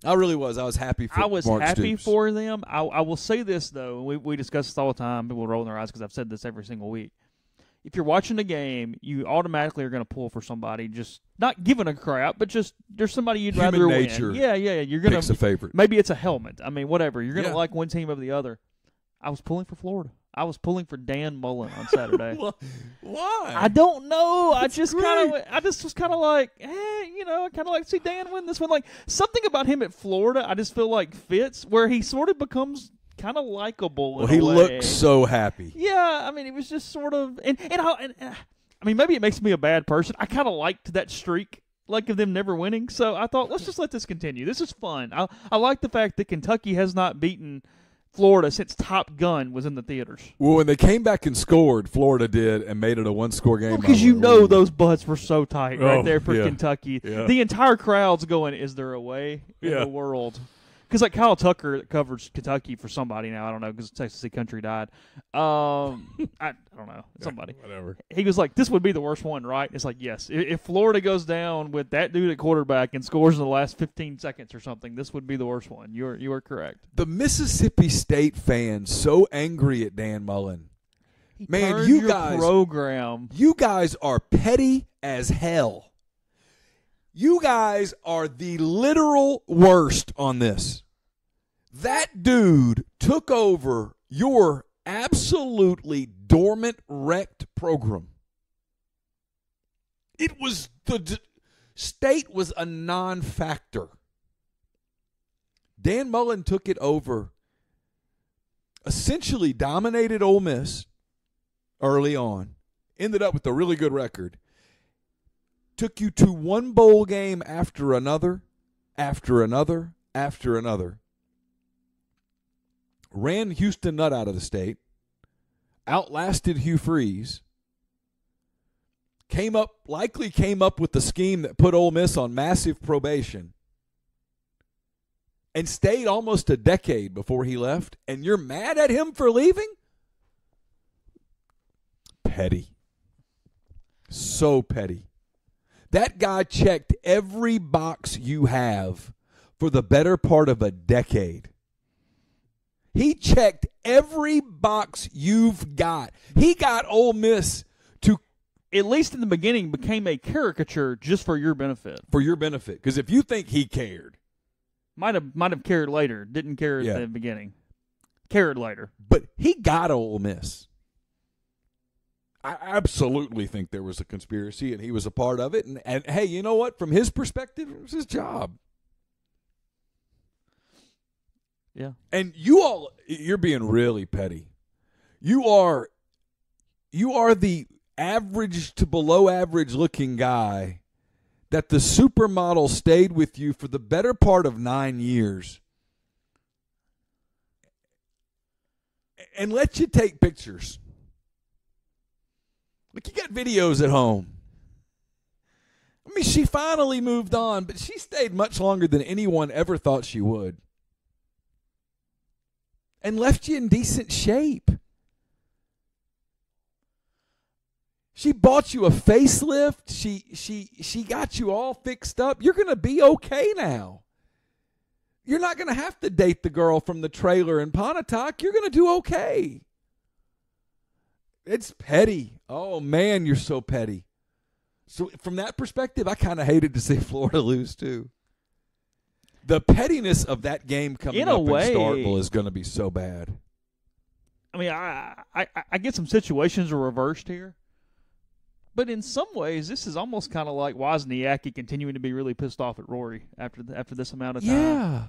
I really was. I was happy for I was Mark happy Stoops. for them. I will say this, though. We discuss this all the time. People roll their eyes because I've said this every single week. If you're watching a game, you automatically are going to pull for somebody. Just not giving a crap, but just there's somebody you'd Human rather nature win. Yeah. You're going picks a favorite. Maybe it's a helmet. I mean, whatever. You're going to Yeah. like one team over the other. I was pulling for Florida. I was pulling for Dan Mullen on Saturday. Why? I don't know. I just great. was kind of like, I kind of like to see Dan win this one. Like something about him at Florida, I just feel like fits where he sort of becomes kind of likable. Well, he looks so happy. Yeah, I mean, it was just sort of, and I mean, maybe it makes me a bad person. I kind of liked that streak, like of them never winning. So I thought, let's just let this continue. This is fun. I like the fact that Kentucky has not beaten Florida since Top Gun was in the theaters. Well, when they came back and scored, Florida did, and made it a one-score game. Because those butts were so tight right there for yeah. Kentucky. Yeah. The entire crowd's going, is there a way in the world? Because like Kyle Tucker that covers Kentucky for somebody now, I don't know, because Texas Country died. I don't know, somebody. Whatever. He was like, this would be the worst one, right? It's like, yes. If Florida goes down with that dude at quarterback and scores in the last 15 seconds or something, this would be the worst one. You are correct. The Mississippi State fans so angry at Dan Mullen. Man, Turn you your guys program. You guys are petty as hell. You guys are the literal worst on this. That dude took over your absolutely dormant, wrecked program. It was State was a non-factor. Dan Mullen took it over, essentially dominated Ole Miss early on, ended up with a really good record. Took you to one bowl game after another, after another, after another. Ran Houston Nutt out of the state. Outlasted Hugh Freeze. Likely came up with the scheme that put Ole Miss on massive probation. And stayed almost a decade before he left. And you're mad at him for leaving? Petty. So petty. That guy checked every box you have for the better part of a decade. He checked every box you've got. He got Ole Miss to, at least in the beginning, became a caricature just for your benefit. For your benefit. Because if you think he cared. Might have cared later. Didn't care at the beginning. Cared later. But he got Ole Miss. I absolutely think there was a conspiracy, and he was a part of it. And hey, you know what? From his perspective, it was his job. Yeah. And you're being really petty. You are the average to below average looking guy that the supermodel stayed with you for the better part of 9 years and let you take pictures. Like, you got videos at home. I mean, she finally moved on, but she stayed much longer than anyone ever thought she would. And left you in decent shape. She bought you a facelift. She got you all fixed up. You're going to be okay now. You're not going to have to date the girl from the trailer in Pontotoc. You're going to do okay. It's petty. Oh, man, you're so petty. So from that perspective, I kind of hated to see Florida lose, too. The pettiness of that game coming up in Starkville is going to be so bad. I mean, I get some situations are reversed here. But in some ways, this is almost kind of like Wozniacki continuing to be really pissed off at Rory after this amount of time. Yeah.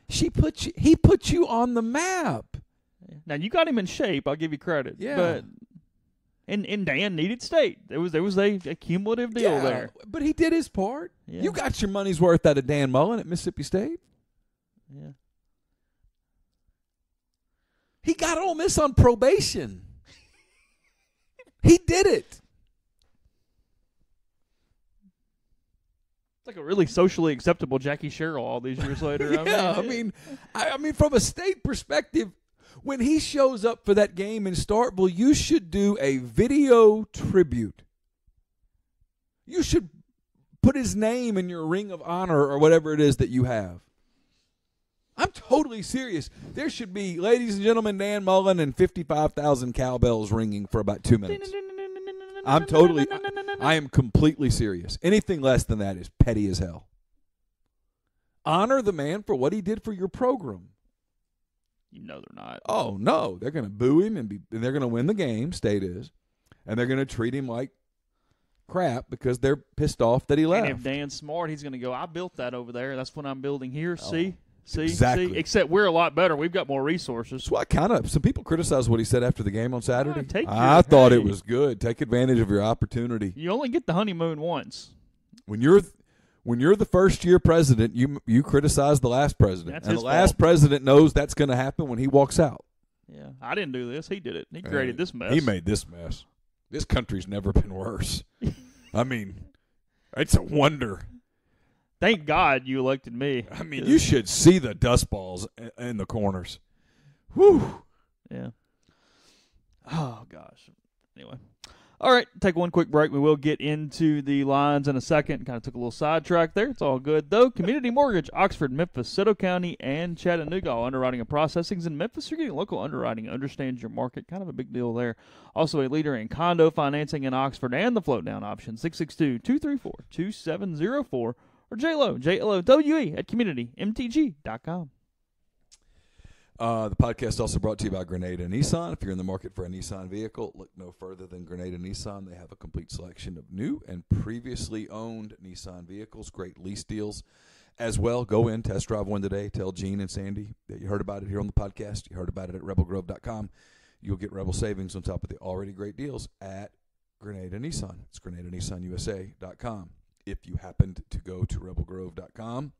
He put you on the map. Now, you got him in shape. I'll give you credit. Yeah. But and Dan needed state. There was a cumulative deal there. But he did his part. Yeah. You got your money's worth out of Dan Mullen at Mississippi State. Yeah. He got Ole Miss on probation. He did it. It's like a really socially acceptable Jackie Sherrill all these years later. I mean, from a state perspective, when he shows up for that game in Starkville, you should do a video tribute. You should put his name in your ring of honor or whatever it is that you have. I'm totally serious. There should be, ladies and gentlemen, Dan Mullen and 55,000 cowbells ringing for about 2 minutes. I am completely serious. Anything less than that is petty as hell. Honor the man for what he did for your program. You know they're not. Oh, no. They're going to boo him, and they're going to win the game, State is, and they're going to treat him like crap because they're pissed off that he left. And if Dan's smart, he's going to go, I built that over there. That's what I'm building here. See? Exactly. See? Except we're a lot better. We've got more resources. So some people criticized what he said after the game on Saturday. I thought it was good. Take advantage of your opportunity. You only get the honeymoon once. When you're the first-year president, you criticize the last president. That's and his the last fault. president knows that's going to happen when he walks out. Yeah, I didn't do this. He did it. He created this mess. He made this mess. This country's never been worse. I mean, it's a wonder. Thank God you elected me. I mean, you should see the dust balls in the corners. Whew. Yeah. Oh, gosh. Anyway. All right, take one quick break. We will get into the lines in a second. Kind of took a little sidetrack there. It's all good, though. Community Mortgage, Oxford, Memphis, Soto County, and Chattanooga. All underwriting and processings in Memphis. You're getting local underwriting. Understands your market. Kind of a big deal there. Also a leader in condo financing in Oxford and the float-down option. 662-234-2704 or JLOWE, JLOWE at communitymtg.com. The podcast is also brought to you by Grenada Nissan. If you're in the market for a Nissan vehicle, look no further than Grenada Nissan. They have a complete selection of new and previously owned Nissan vehicles, great lease deals as well. Go in, test drive one today. Tell Gene and Sandy that you heard about it here on the podcast. You heard about it at rebelgrove.com. You'll get Rebel savings on top of the already great deals at Grenada Nissan. It's GrenadaNissanUSA.com. If you happened to go to rebelgrove.com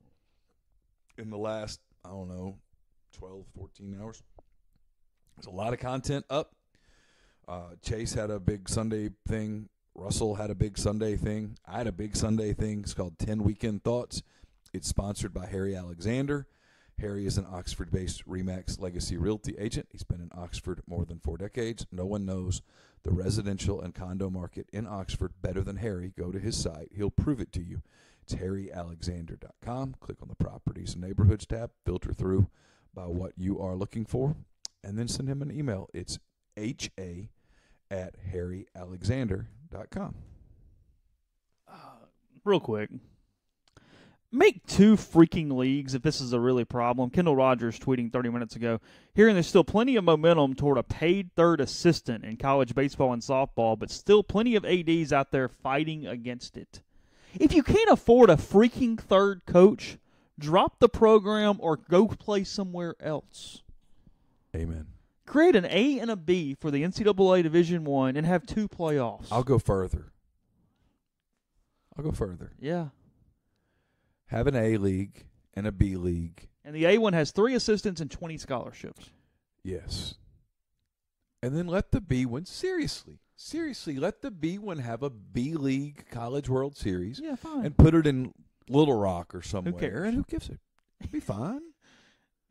in the last, 12, 14 hours, there's a lot of content up. Chase had a big Sunday thing. Russell had a big Sunday thing. I had a big Sunday thing. It's called 10 Weekend Thoughts. It's sponsored by Harry Alexander. Harry is an Oxford-based RE/MAX Legacy Realty agent. He's been in Oxford more than 4 decades. No one knows the residential and condo market in Oxford better than Harry. Go to his site. He'll prove it to you. It's harryalexander.com. Click on the Properties and Neighborhoods tab. Filter through by what you are looking for, and then send him an email. It's ha@harryalexander.com. Real quick. Make 2 freaking leagues if this is a really problem. Kendall Rogers tweeting 30 minutes ago, hearing there's still plenty of momentum toward a paid third assistant in college baseball and softball, but still plenty of ADs out there fighting against it. If you can't afford a freaking third coach, drop the program or go play somewhere else. Amen. Create an A and a B for the NCAA Division I and have 2 playoffs. I'll go further. Yeah. Have an A league and a B league. And the A one has 3 assistants and 20 scholarships. Yes. And then let the B one, seriously, let the B one have a B League College World Series. Yeah, fine. And put it in Little Rock or somewhere. Who cares? And who gives it? It'll be fine.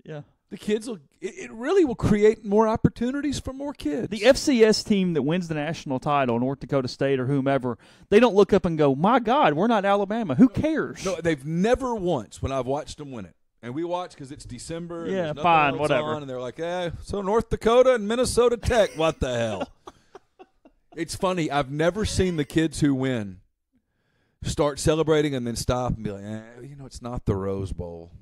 Yeah. The kids will. It really will create more opportunities for more kids. The FCS team that wins the national title, North Dakota State or whomever, they don't look up and go, my God, we're not Alabama. Who cares? No, they've never once, when I've watched them win it. And we watch because it's December. And yeah, there's nothing fine, else whatever. On, and they're like, so North Dakota and Minnesota Tech, what the hell? It's funny. I've never seen the kids who win start celebrating and then stop and be like, it's not the Rose Bowl.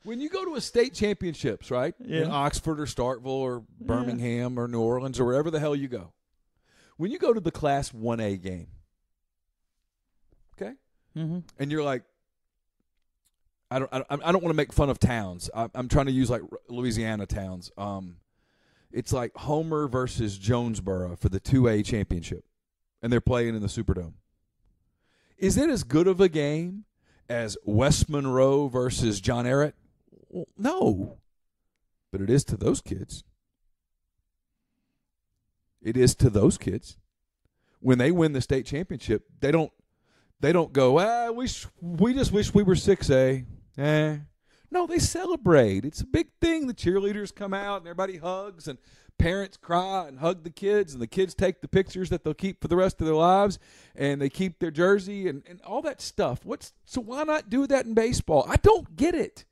When you go to a state championships, right, in Oxford or Starkville or Birmingham or New Orleans or wherever the hell you go, when you go to the Class 1A game, okay, and you're like, I don't want to make fun of towns. I'm trying to use like Louisiana towns. It's like Homer versus Jonesboro for the 2A championship, and they're playing in the Superdome. Is it as good of a game as West Monroe versus John Ehret? Well, no, but it is to those kids. It is to those kids. When they win the state championship, they don't go, we just wish we were 6A. No, they celebrate. It's a big thing. The cheerleaders come out and everybody hugs and parents cry and hug the kids and the kids take the pictures that they'll keep for the rest of their lives and they keep their jersey and all that stuff. So why not do that in baseball? I don't get it.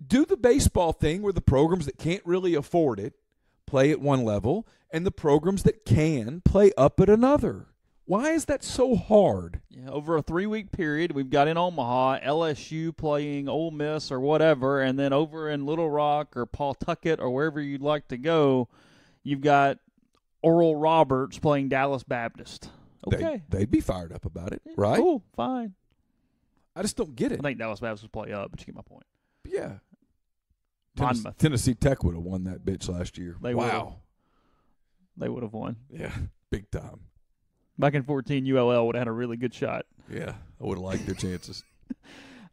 Do the baseball thing where the programs that can't really afford it play at one level and the programs that can play up at another. Why is that so hard? Yeah, over a 3-week period, we've got in Omaha, LSU playing Ole Miss or whatever, and then over in Little Rock or Pawtucket or wherever you'd like to go, you've got Oral Roberts playing Dallas Baptist. Okay. They'd be fired up about it, right? Cool, fine. I just don't get it. I think Dallas Baptist would play up, but you get my point. Yeah. Monmouth. Tennessee Tech would have won that bitch last year. They would have won. Yeah, big time. Back in 14, ULL would have had a really good shot. Yeah, I would have liked their chances.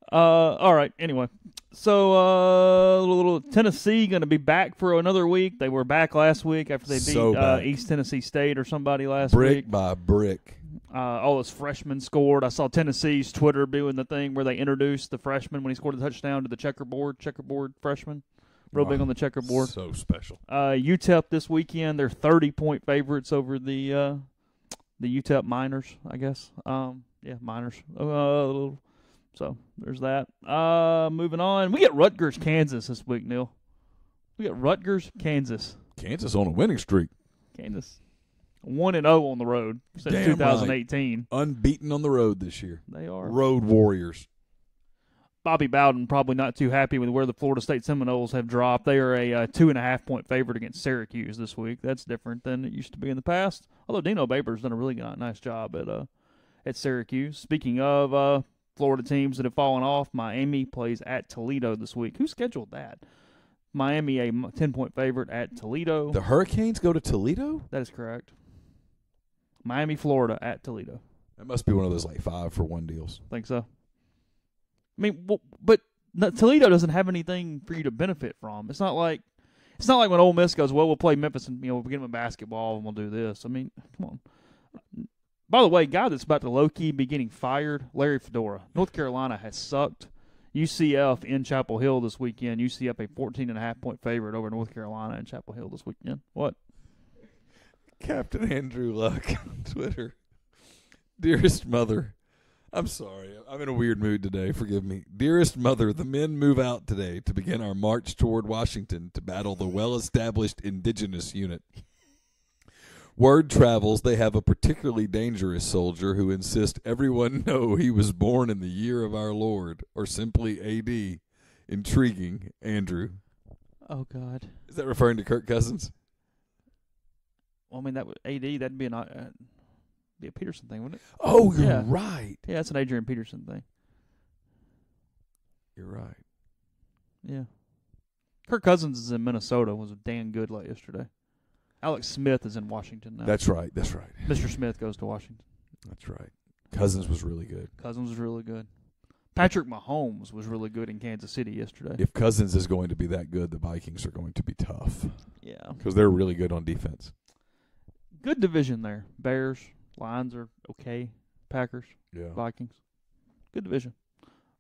All right, anyway. So, little Tennessee going to be back for another week. They were back last week after they beat East Tennessee State or somebody last week. Brick by brick. All those freshmen scored. I saw Tennessee's Twitter doing the thing where they introduced the freshman when he scored a touchdown to the checkerboard freshman. Real big on the checkerboard. So special. UTEP this weekend, they're 30-point favorites over the UTEP Miners, I guess. Miners. So there's that. Moving on. We get Rutgers, Kansas this week, Neil. We get Rutgers, Kansas. Kansas on a winning streak. Kansas. 1-0 on the road since 2018. Right. Unbeaten on the road this year. They are. Road Warriors. Bobby Bowden probably not too happy with where the Florida State Seminoles have dropped. They are a 2.5-point favorite against Syracuse this week. That's different than it used to be in the past. Although Dino Babers done a really nice job at Syracuse. Speaking of Florida teams that have fallen off, Miami plays at Toledo this week. Who scheduled that? Miami, a 10-point favorite at Toledo. The Hurricanes go to Toledo? That is correct. Miami, Florida at Toledo. That must be one of those like 5-for-1 deals. Think so. I mean, but Toledo doesn't have anything for you to benefit from. It's not like when Ole Miss goes, well, we'll play Memphis and we'll get them in basketball and we'll do this. I mean, come on. By the way, guy that's about to low-key be getting fired, Larry Fedora. North Carolina has sucked. UCF in Chapel Hill this weekend. UCF a 14.5-point favorite over North Carolina in Chapel Hill this weekend. What? Captain Andrew Luck on Twitter. Dearest mother. I'm sorry. I'm in a weird mood today. Forgive me. Dearest mother, the men move out today to begin our march toward Washington to battle the well-established indigenous unit. Word travels they have a particularly dangerous soldier who insists everyone know he was born in the year of our Lord, or simply A.D. Intriguing, Andrew. Oh, God. Is that referring to Kirk Cousins? Well, I mean, that would A.D., that'd be a Peterson thing, wouldn't it? Oh, you're right. Yeah, that's an Adrian Peterson thing. You're right. Yeah. Kirk Cousins is in Minnesota. Was damn good yesterday. Alex Smith is in Washington now. That's right. Mr. Smith goes to Washington. That's right. Cousins was really good. Patrick Mahomes was really good in Kansas City yesterday. If Cousins is going to be that good, the Vikings are going to be tough. Yeah. Because they're really good on defense. Good division there. Bears, Lions are okay. Packers, Vikings. Good division.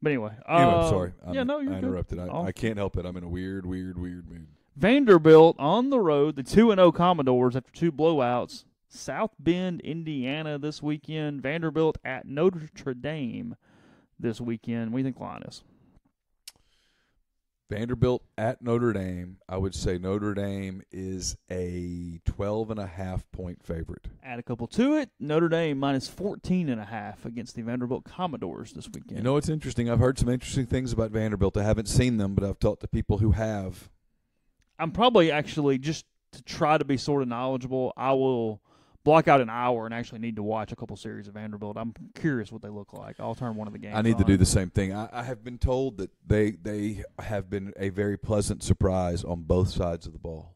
But anyway. I'm sorry. You're I good. interrupted. I can't help it. I'm in a weird mood. Vanderbilt on the road, the 2-0 Commodores after 2 blowouts. South Bend, Indiana this weekend. Vanderbilt at Notre Dame this weekend. What do you think the line is? Vanderbilt at Notre Dame. I would say Notre Dame is a 12.5-point favorite. Add a couple to it. Notre Dame minus 14.5 against the Vanderbilt Commodores this weekend. You know, it's interesting. I've heard some interesting things about Vanderbilt. I haven't seen them, but I've talked to people who have. I'm probably actually, just to try to be sort of knowledgeable, I will block out an hour and actually need to watch a couple series of Vanderbilt. I'm curious what they look like. I'll turn one of the games I need on. to do the same thing. I have been told that they have been a very pleasant surprise on both sides of the ball.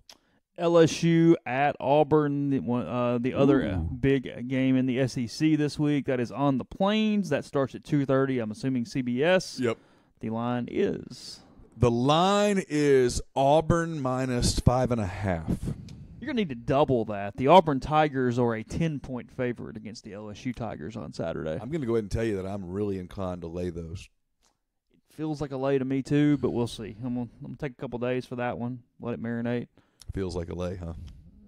LSU at Auburn, the other big game in the SEC this week. That is on the Plains. That starts at 2:30. I'm assuming CBS. Yep. The line is Auburn minus 5.5. You're going to need to double that. The Auburn Tigers are a 10-point favorite against the LSU Tigers on Saturday. I'm going to go ahead and tell you that I'm really inclined to lay those. It feels like a lay to me too, but we'll see. I'm going to take a couple days for that one, let it marinate. Feels like a lay, huh?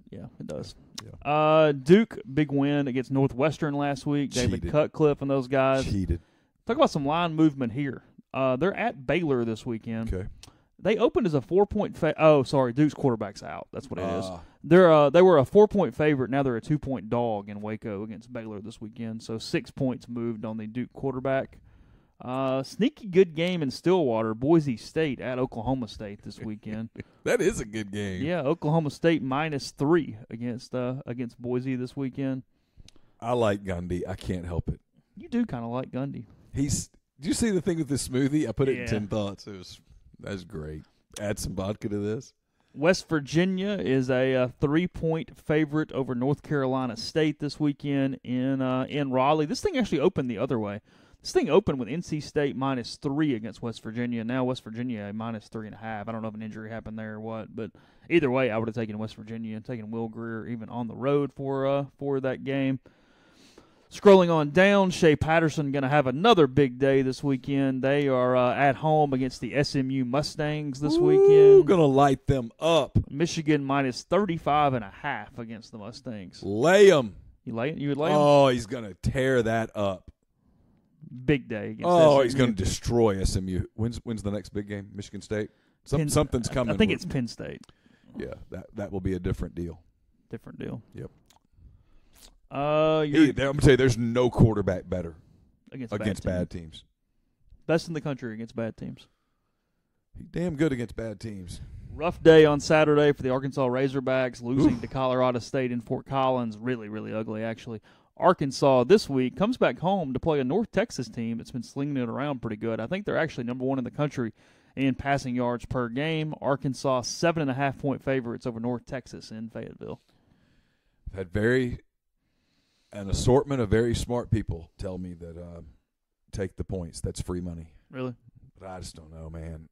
Yeah, it does. Yeah. Duke, big win against Northwestern last week. David Cutcliffe and those guys. Cheated. Talk about some line movement here. They're at Baylor this weekend. Okay. They opened as a 4-point Duke's quarterback's out. That's what it is. They were a 4-point favorite. Now they're a 2-point dog in Waco against Baylor this weekend. So 6 points moved on the Duke quarterback. Sneaky good game in Stillwater. Boise State at Oklahoma State this weekend. That is a good game. Yeah, Oklahoma State -3 against Boise this weekend. I like Gundy. I can't help it. You do kind of like Gundy. Did you see the thing with the smoothie? I put it in 10 thoughts. That's great. Add some vodka to this. West Virginia is a 3-point favorite over North Carolina State this weekend in Raleigh. This thing actually opened the other way. This thing opened with NC State -3 against West Virginia. Now West Virginia a -3.5. I don't know if an injury happened there or what, but either way, I would have taken West Virginia and taken Will Grier even on the road for that game. Scrolling on down, Shea Patterson going to have another big day this weekend. They are at home against the SMU Mustangs this weekend. Going to light them up. Michigan -35.5 against the Mustangs. Lay them. You would lay them? Oh, he's going to tear that up. Big day against SMU. He's going to destroy SMU. When's the next big game? Michigan State? Something's coming. I think it's Penn State. Yeah, that will be a different deal. Different deal. Yep. I'm going to tell you, there's no quarterback better against bad teams. Best in the country against bad teams. He's damn good against bad teams. Rough day on Saturday for the Arkansas Razorbacks, losing to Colorado State in Fort Collins. Really, really ugly, actually. Arkansas this week comes back home to play a North Texas team that's been slinging it around pretty good. I think they're actually number 1 in the country in passing yards per game. Arkansas 7.5-point favorites over North Texas in Fayetteville. I've had an assortment of very smart people tell me that take the points. That's free money. Really? But I just don't know, man.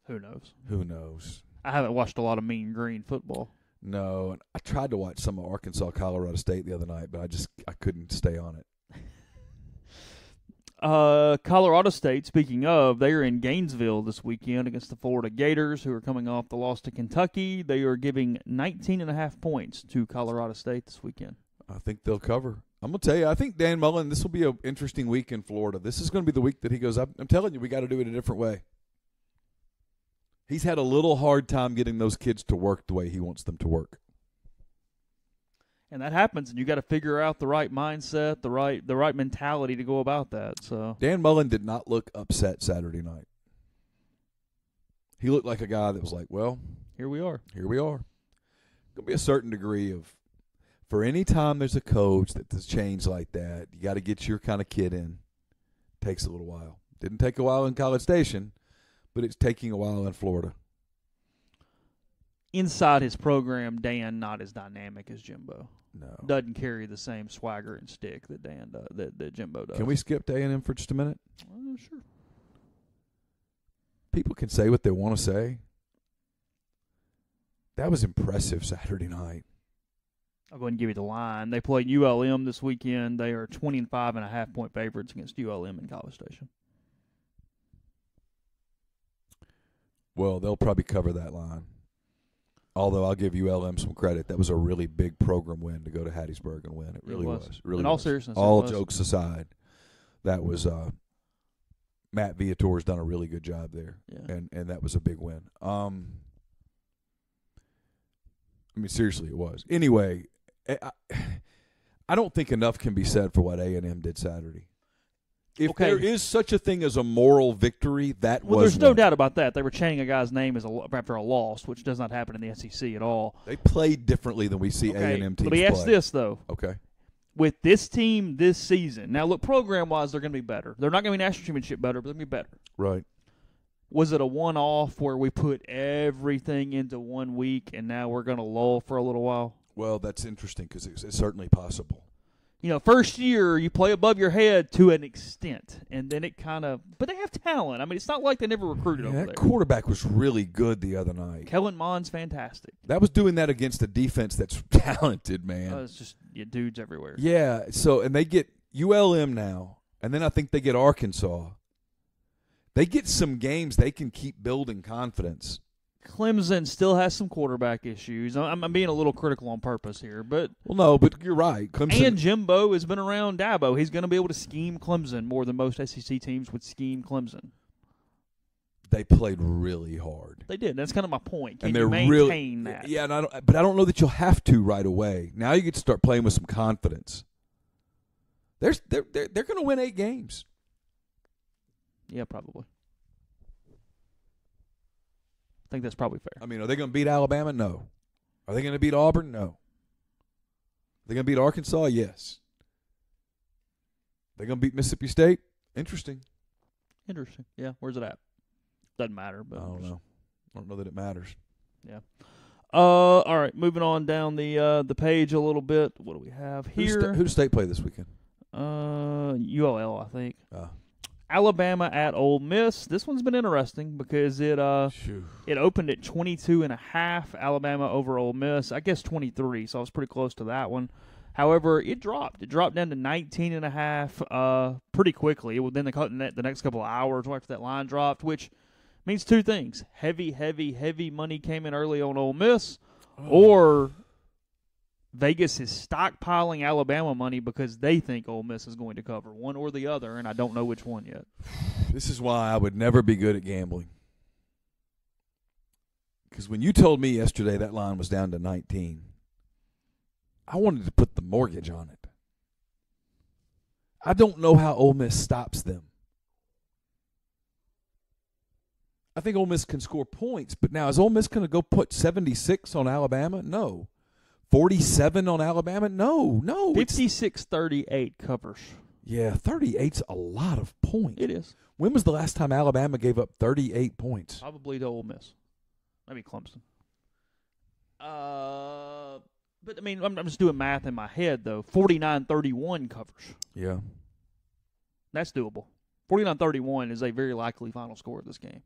Who knows? Who knows? I haven't watched a lot of Mean Green football. No, and I tried to watch some of Arkansas, Colorado State the other night, but I couldn't stay on it. Colorado State, speaking of, they are in Gainesville this weekend against the Florida Gators, who are coming off the loss to Kentucky. They are giving 19.5 points to Colorado State this weekend. I think they'll cover. I'm going to tell you, I think Dan Mullen, this will be an interesting week in Florida. This is going to be the week that he goes, I'm telling you, we got to do it a different way. He's had a little hard time getting those kids to work the way he wants them to work. And that happens, and you got to figure out the right mindset, the right mentality to go about that. So Dan Mullen did not look upset Saturday night. He looked like a guy that was like, well, here we are. Here we are. There'll be a certain degree of, for any time there's a coach that's changed like that, you got to get your kind of kid in. Takes a little while. Didn't take a while in College Station, but it's taking a while in Florida. Inside his program, Dan not as dynamic as Jimbo. No. Doesn't carry the same swagger and stick that Dan does, that Jimbo does. Can we skip to A&M for just a minute? Sure. People can say what they want to say. That was impressive Saturday night. I'll go ahead and give you the line. They play ULM this weekend. They are 25.5-point favorites against ULM in College Station. Well, they'll probably cover that line. Although I'll give ULM some credit. That was a really big program win to go to Hattiesburg and win. It really was. Really in all was. seriousness, all jokes aside, that was Matt Viator's done a really good job there, and that was a big win. I mean, seriously, it was. Anyway, I don't think enough can be said for what A&M did Saturday. If there is such a thing as a moral victory, that was there's no one. doubt about that. They were chanting a guy's name after a loss, which does not happen in the SEC at all. They played differently than we see A&M teams play. Let me ask this, though. Okay. With this team this season, now look, program-wise, they're going to be better. They're not going to be national championship better, but they're going to be better. Right. Was it a one-off where we put everything into 1 week and now we're going to lull for a little while? Well, that's interesting because it's certainly possible. First year you play above your head to an extent, and then it kind of – but they have talent. I mean, it's not like they never recruited over there. That quarterback was really good the other night. Kellen Mond's fantastic. That was doing that against a defense that's talented, man. It's just dudes everywhere. Yeah, and they get ULM now, and then I think they get Arkansas. They get some games they can keep building confidence. Clemson still has some quarterback issues. I'm being a little critical on purpose here, but but you're right. Clemson and Jimbo has been around Dabo. He's going to be able to scheme Clemson more than most SEC teams would scheme Clemson. They played really hard. They did. That's kind of my point. Can and they're you maintain that? Yeah, but I don't know that you'll have to right away. Now you get to start playing with some confidence. They're going to win 8 games. Yeah, probably. I think that's probably fair. I mean, are they going to beat Alabama? No. Are they going to beat Auburn? No. Are they going to beat Arkansas? Yes. They going to beat Mississippi State? Interesting. Yeah, where's it at? Doesn't matter. But I don't know. I don't know that it matters. Yeah. All right, moving on down the page a little bit. What do we have here? Who does State play this weekend? ULL, I think. Alabama at Ole Miss. This one's been interesting because it opened at 22.5. Alabama over Ole Miss. I guess 23, so I was pretty close to that one. However, it dropped. It dropped down to 19.5 pretty quickly. Within the next couple of hours after that line dropped, which means two things. Heavy money came in early on Ole Miss, or Vegas is stockpiling Alabama money because they think Ole Miss is going to cover one or the other, and I don't know which one yet. This is why I would never be good at gambling. Because when you told me yesterday that line was down to 19, I wanted to put the mortgage on it. I don't know how Ole Miss stops them. I think Ole Miss can score points, but now is Ole Miss going to go put 76 on Alabama? No. 47 on Alabama? No. 56-38 covers. Yeah, 38's a lot of points. It is. When was the last time Alabama gave up 38 points? Probably to Ole Miss. Maybe Clemson. But, I mean, I'm just doing math in my head, though. 49-31 covers. Yeah. That's doable. 49-31 is a very likely final score of this game.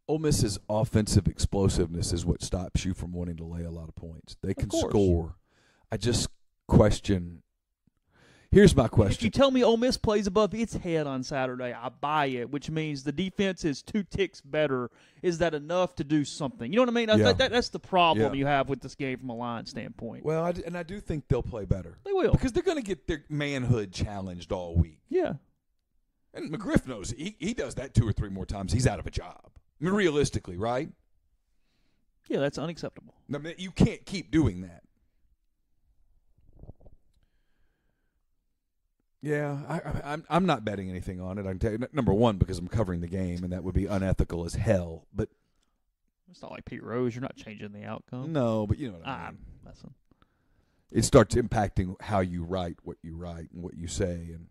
Ole Miss's offensive explosiveness is what stops you from wanting to lay a lot of points. They can score. I just question. Here's my question. If you tell me Ole Miss plays above its head on Saturday, I buy it, which means the defense is 2 ticks better. Is that enough to do something? You know what I mean? That's the problem you have with this game from a line standpoint. Well, I do think they'll play better. They will. Because they're going to get their manhood challenged all week. Yeah. And McGriff knows he does that 2 or 3 more times, he's out of a job. I mean, realistically, right? Yeah, that's unacceptable. I mean, you can't keep doing that. Yeah, I'm not betting anything on it. I can tell you, number one, because I'm covering the game, and that would be unethical as hell. But it's not like Pete Rose. You're not changing the outcome. No, but you know what I mean. Listen. It starts impacting how you write, and what you say, and.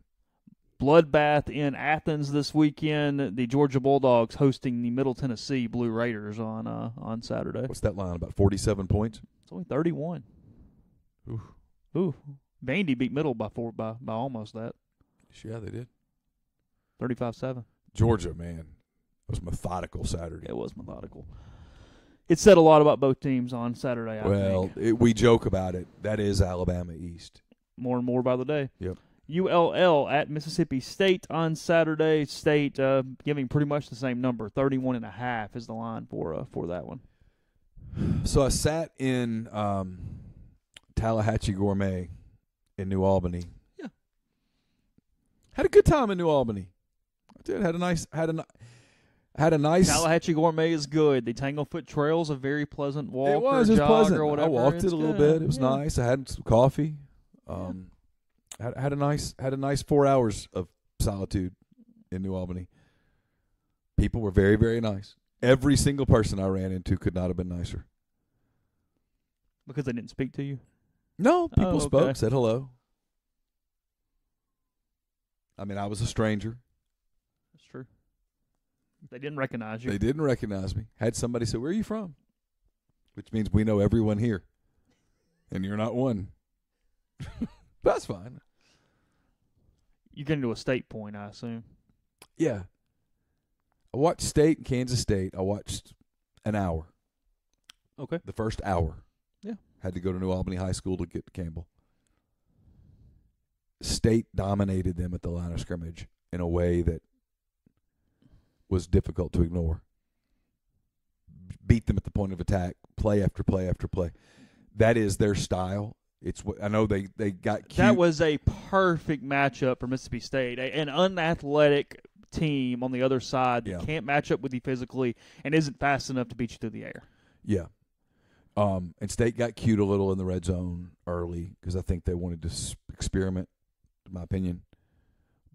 Bloodbath in Athens this weekend. The Georgia Bulldogs hosting the Middle Tennessee Blue Raiders on Saturday. What's that line, about 47 points? It's only 31. Ooh. Vandy beat Middle by almost that. Yeah, they did. 35-7. Georgia, man. It was methodical Saturday. It was methodical. It said a lot about both teams on Saturday, I think. We joke about it. That is Alabama East. More and more by the day. Yep. ULL at Mississippi State on Saturday. State giving pretty much the same number. 31.5 is the line for that one. So I sat in Tallahatchie Gourmet in New Albany. Yeah. Had a good time in New Albany. I did. Had a nice. Tallahatchie Gourmet is good. The Tanglefoot Trail's a very pleasant walk. It was jog pleasant. Or whatever. I walked It's it a little good. bit. It was nice. I had some coffee. Had a nice 4 hours of solitude in New Albany. People were very, very nice. Every single person I ran into could not have been nicer. Because they didn't speak to you? No, people okay. spoke, said hello. I mean, I was a stranger. That's true. They didn't recognize you. They didn't recognize me. Had somebody say, "Where are you from?" Which means we know everyone here. And you're not one. That's fine. You get into a state point, I assume. Yeah. I watched State and Kansas State. I watched an hour. Okay. The first hour. Yeah. Had to go to New Albany High School to get to Campbell. State dominated them at the line of scrimmage in a way that was difficult to ignore. Beat them at the point of attack, play after play after play. That is their style. It's what I know they got cute. That was a perfect matchup for Mississippi State. An unathletic team on the other side that can't match up with you physically and isn't fast enough to beat you through the air. Yeah. And State got cute a little in the red zone early because I think they wanted to experiment, in my opinion.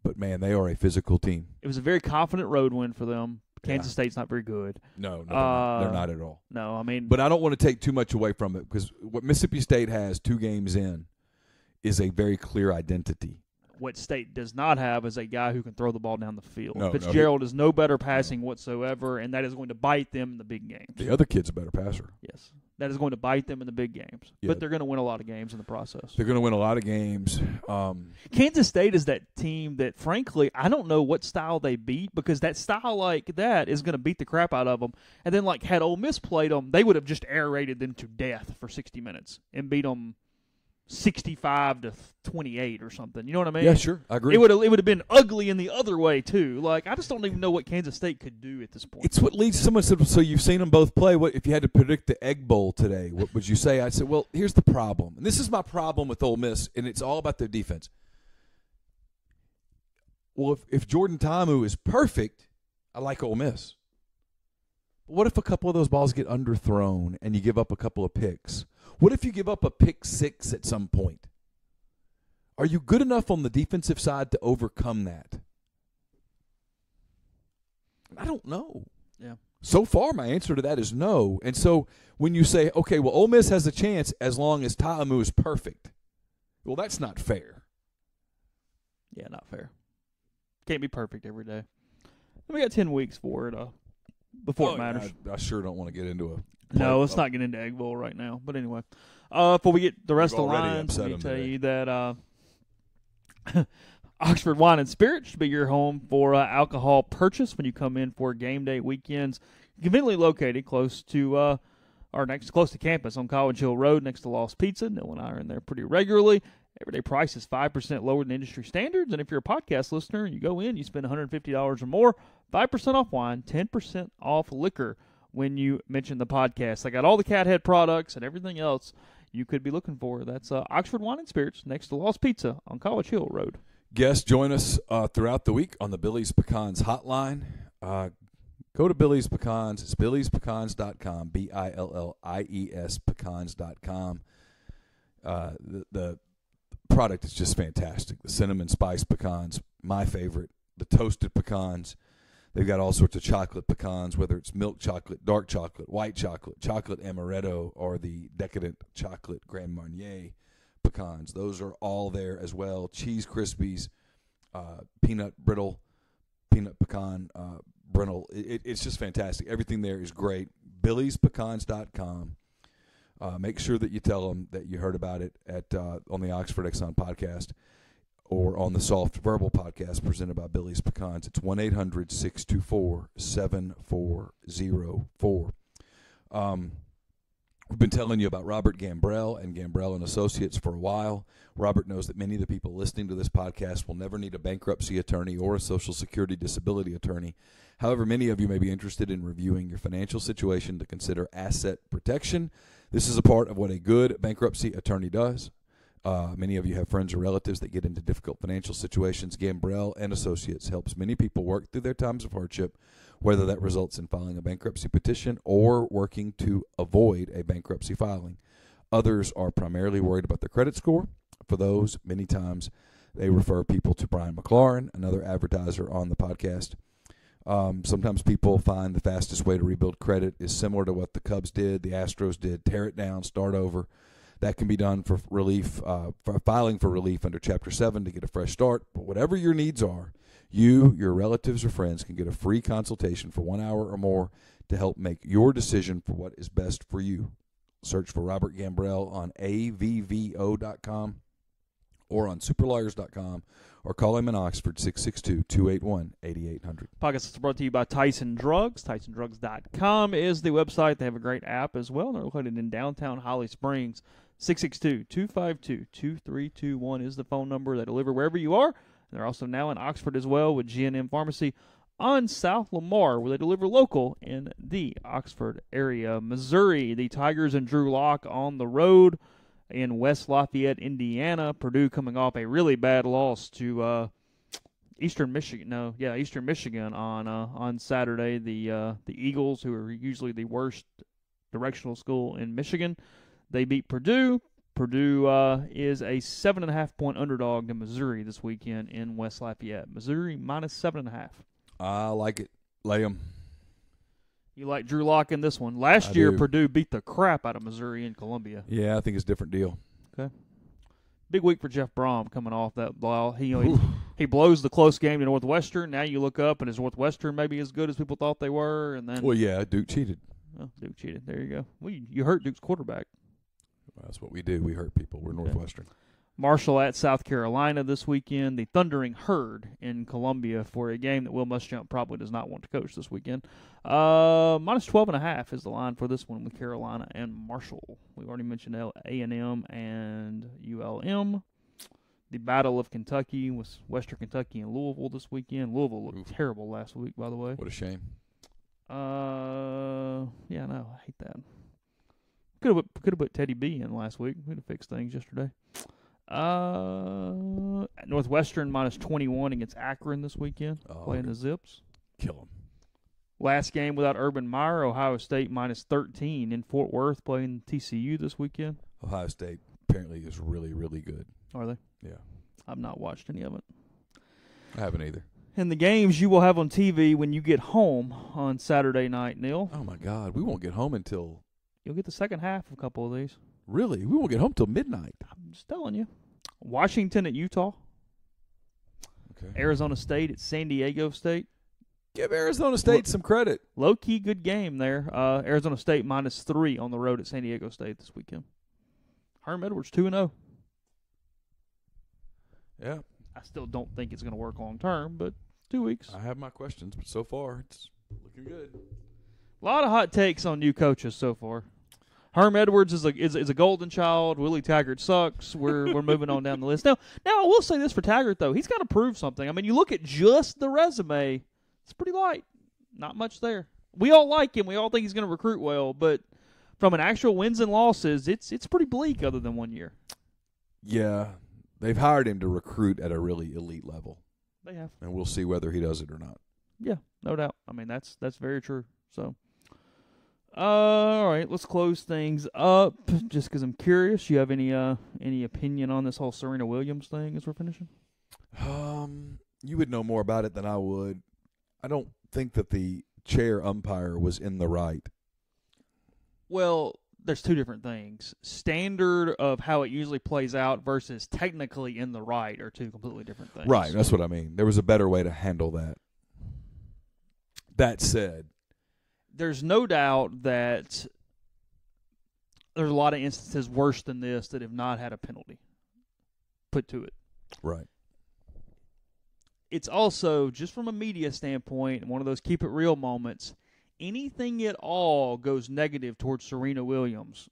But, man, they are a physical team. It was a very confident road win for them. Kansas State's not very good. No, they're not at all. No, I mean. But I don't want to take too much away from it because what Mississippi State has 2 games in is a very clear identity. What State does not have is a guy who can throw the ball down the field. No, Fitzgerald is no better passing whatsoever, and that is going to bite them in the big games. The other kid's a better passer. Yes. That is going to bite them in the big games. Yeah. But they're going to win a lot of games in the process. They're going to win a lot of games. Kansas State is that team that, frankly, I don't know what style they beat because that style like that is going to beat the crap out of them. And then, like, had Ole Miss played them, they would have just aerated them to death for 60 minutes and beat them 65-28 or something. You know what I mean? Yeah, sure. I agree. It would have been ugly in the other way, too. Like, I just don't even know what Kansas State could do at this point. It's what leads someone said, so you've seen them both play. What if you had to predict the Egg Bowl today, what would you say? I'd say, well, here's the problem. And this is my problem with Ole Miss, and it's all about their defense. Well, if Jordan Ta'amu is perfect, I like Ole Miss. But what if a couple of those balls get underthrown and you give up a couple of picks? What if you give up a pick 6 at some point? Are you good enough on the defensive side to overcome that? I don't know. Yeah. So far, my answer to that is no. And so when you say, okay, well, Ole Miss has a chance as long as Ta'amu is perfect, well, that's not fair. Yeah, not fair. Can't be perfect every day. We got 10 weeks for it before it matters. I sure don't want to get into a No, let's not get into Egg Bowl right now. But anyway, before we get the rest of the lines, let me tell you that Oxford Wine and Spirits should be your home for alcohol purchase when you come in for game day weekends. Conveniently located close to close to campus on College Hill Road next to Lost Pizza. Neil and I are in there pretty regularly. Everyday price is 5% lower than industry standards. And if you're a podcast listener and you go in, you spend $150 or more, 5% off wine, 10% off liquor when you mention the podcast. I got all the Cathead products and everything else you could be looking for. That's Oxford Wine and Spirits next to Lost Pizza on College Hill Road. Guests join us throughout the week on the Billy's Pecans hotline. Go to Billy's Pecans. It's billyspecans.com, BILLIES pecans.com. The product is just fantastic. The cinnamon spice pecans, my favorite. The toasted pecans. They've got all sorts of chocolate pecans, whether it's milk chocolate, dark chocolate, white chocolate, chocolate amaretto, or the decadent chocolate Grand Marnier pecans. Those are all there as well. Cheese Krispies, peanut brittle, peanut pecan brittle. It's just fantastic. Everything there is great. Billy'sPecans.com. Make sure that you tell them that you heard about it on the Oxford Exxon podcast or on the Soft Verbal podcast presented by Billy's Pecans. It's 1-800-624-7404. We've been telling you about Robert Gambrell and Gambrell & Associates for a while. Robert knows that many of the people listening to this podcast will never need a bankruptcy attorney or a Social Security disability attorney. However, many of you may be interested in reviewing your financial situation to consider asset protection. This is a part of what a good bankruptcy attorney does. Many of you have friends or relatives that get into difficult financial situations. Gambrell and Associates helps many people work through their times of hardship, whether that results in filing a bankruptcy petition or working to avoid a bankruptcy filing. Others are primarily worried about their credit score. For those, many times they refer people to Brian McLaurin, another advertiser on the podcast. Sometimes people find the fastest way to rebuild credit is similar to what the Cubs did, the Astros did, tear it down, start over. That can be done for relief, for filing for relief under Chapter 7 to get a fresh start. But whatever your needs are, you, your relatives, or friends can get a free consultation for 1 hour or more to help make your decision for what is best for you. Search for Robert Gambrell on avvo.com or on superlawyers.com, or call him in Oxford, 662-281-8800. Podcast is brought to you by Tyson Drugs. TysonDrugs.com is the website. They have a great app as well. They're located in downtown Holly Springs. 662-252-2321 is the phone number. They deliver wherever you are. They're also now in Oxford as well with G&M Pharmacy on South Lamar, where they deliver local in the Oxford area. Missouri, the Tigers and Drew Lock on the road in West Lafayette, Indiana. Purdue coming off a really bad loss to Eastern Michigan on Saturday. The Eagles, who are usually the worst directional school in Michigan, they beat Purdue. Purdue is a 7.5-point underdog to Missouri this weekend in West Lafayette. Missouri minus 7.5. I like it. Lay 'em. You like Drew Lock in this one. Last year, Purdue beat the crap out of Missouri in Columbia. Yeah, I think it's a different deal. Okay. Big week for Jeff Brom coming off that ball. He blows the close game to Northwestern. Now you look up, and is Northwestern maybe as good as people thought they were? And then, well, yeah, Duke cheated. Oh, Duke cheated. There you go. Well, you hurt Duke's quarterback. Well, that's what we do. We hurt people. We're Northwestern. Marshall at South Carolina this weekend. The Thundering Herd in Columbia for a game that Will Muschamp probably does not want to coach this weekend. Minus 12.5 is the line for this one with Carolina and Marshall. We've already mentioned A&M and ULM. The Battle of Kentucky was Western Kentucky and Louisville this weekend. Louisville looked terrible last week, by the way. What a shame. Yeah, no, I hate that. Could have put Teddy B in last week. We'd have fixed things yesterday. Northwestern minus 21 against Akron this weekend, playing the Zips. Kill them. Last game without Urban Meyer, Ohio State minus 13 in Fort Worth, playing TCU this weekend. Ohio State apparently is really, really good. Are they? Yeah. I've not watched any of it. I haven't either. And the games you will have on TV when you get home on Saturday night, Neil. Oh, my God. We won't get home until... You'll get the second half of a couple of these. Really? We won't get home till midnight. I'm just telling you. Washington at Utah. Okay. Arizona State at San Diego State. Give Arizona State some credit. Low-key good game there. Arizona State minus 3 on the road at San Diego State this weekend. Herm Edwards 2-0. Yeah. I still don't think it's going to work long-term, but 2 weeks. I have my questions, but so far it's looking good. A lot of hot takes on new coaches so far. Herm Edwards is a golden child. Willie Taggart sucks. We're moving on down the list. Now I will say this for Taggart, though. He's got to prove something. I mean, you look at just the resume, it's pretty light. Not much there. We all like him. We all think he's going to recruit well, but from an actual wins and losses, it's pretty bleak other than 1 year. Yeah. They've hired him to recruit at a really elite level. They have. And we'll see whether he does it or not. Yeah, no doubt. I mean, that's very true. So, all right, let's close things up. Just because I'm curious, you have any opinion on this whole Serena Williams thing as we're finishing? You would know more about it than I would. I don't think that the chair umpire was in the right. Well, there's two different things. Standard of how it usually plays out versus technically in the right are two completely different things. Right, that's what I mean. There was a better way to handle that. That said, there's no doubt that there's a lot of instances worse than this that have not had a penalty put to it. Right. It's also, just from a media standpoint, one of those keep it real moments, anything at all goes negative towards Serena Williams,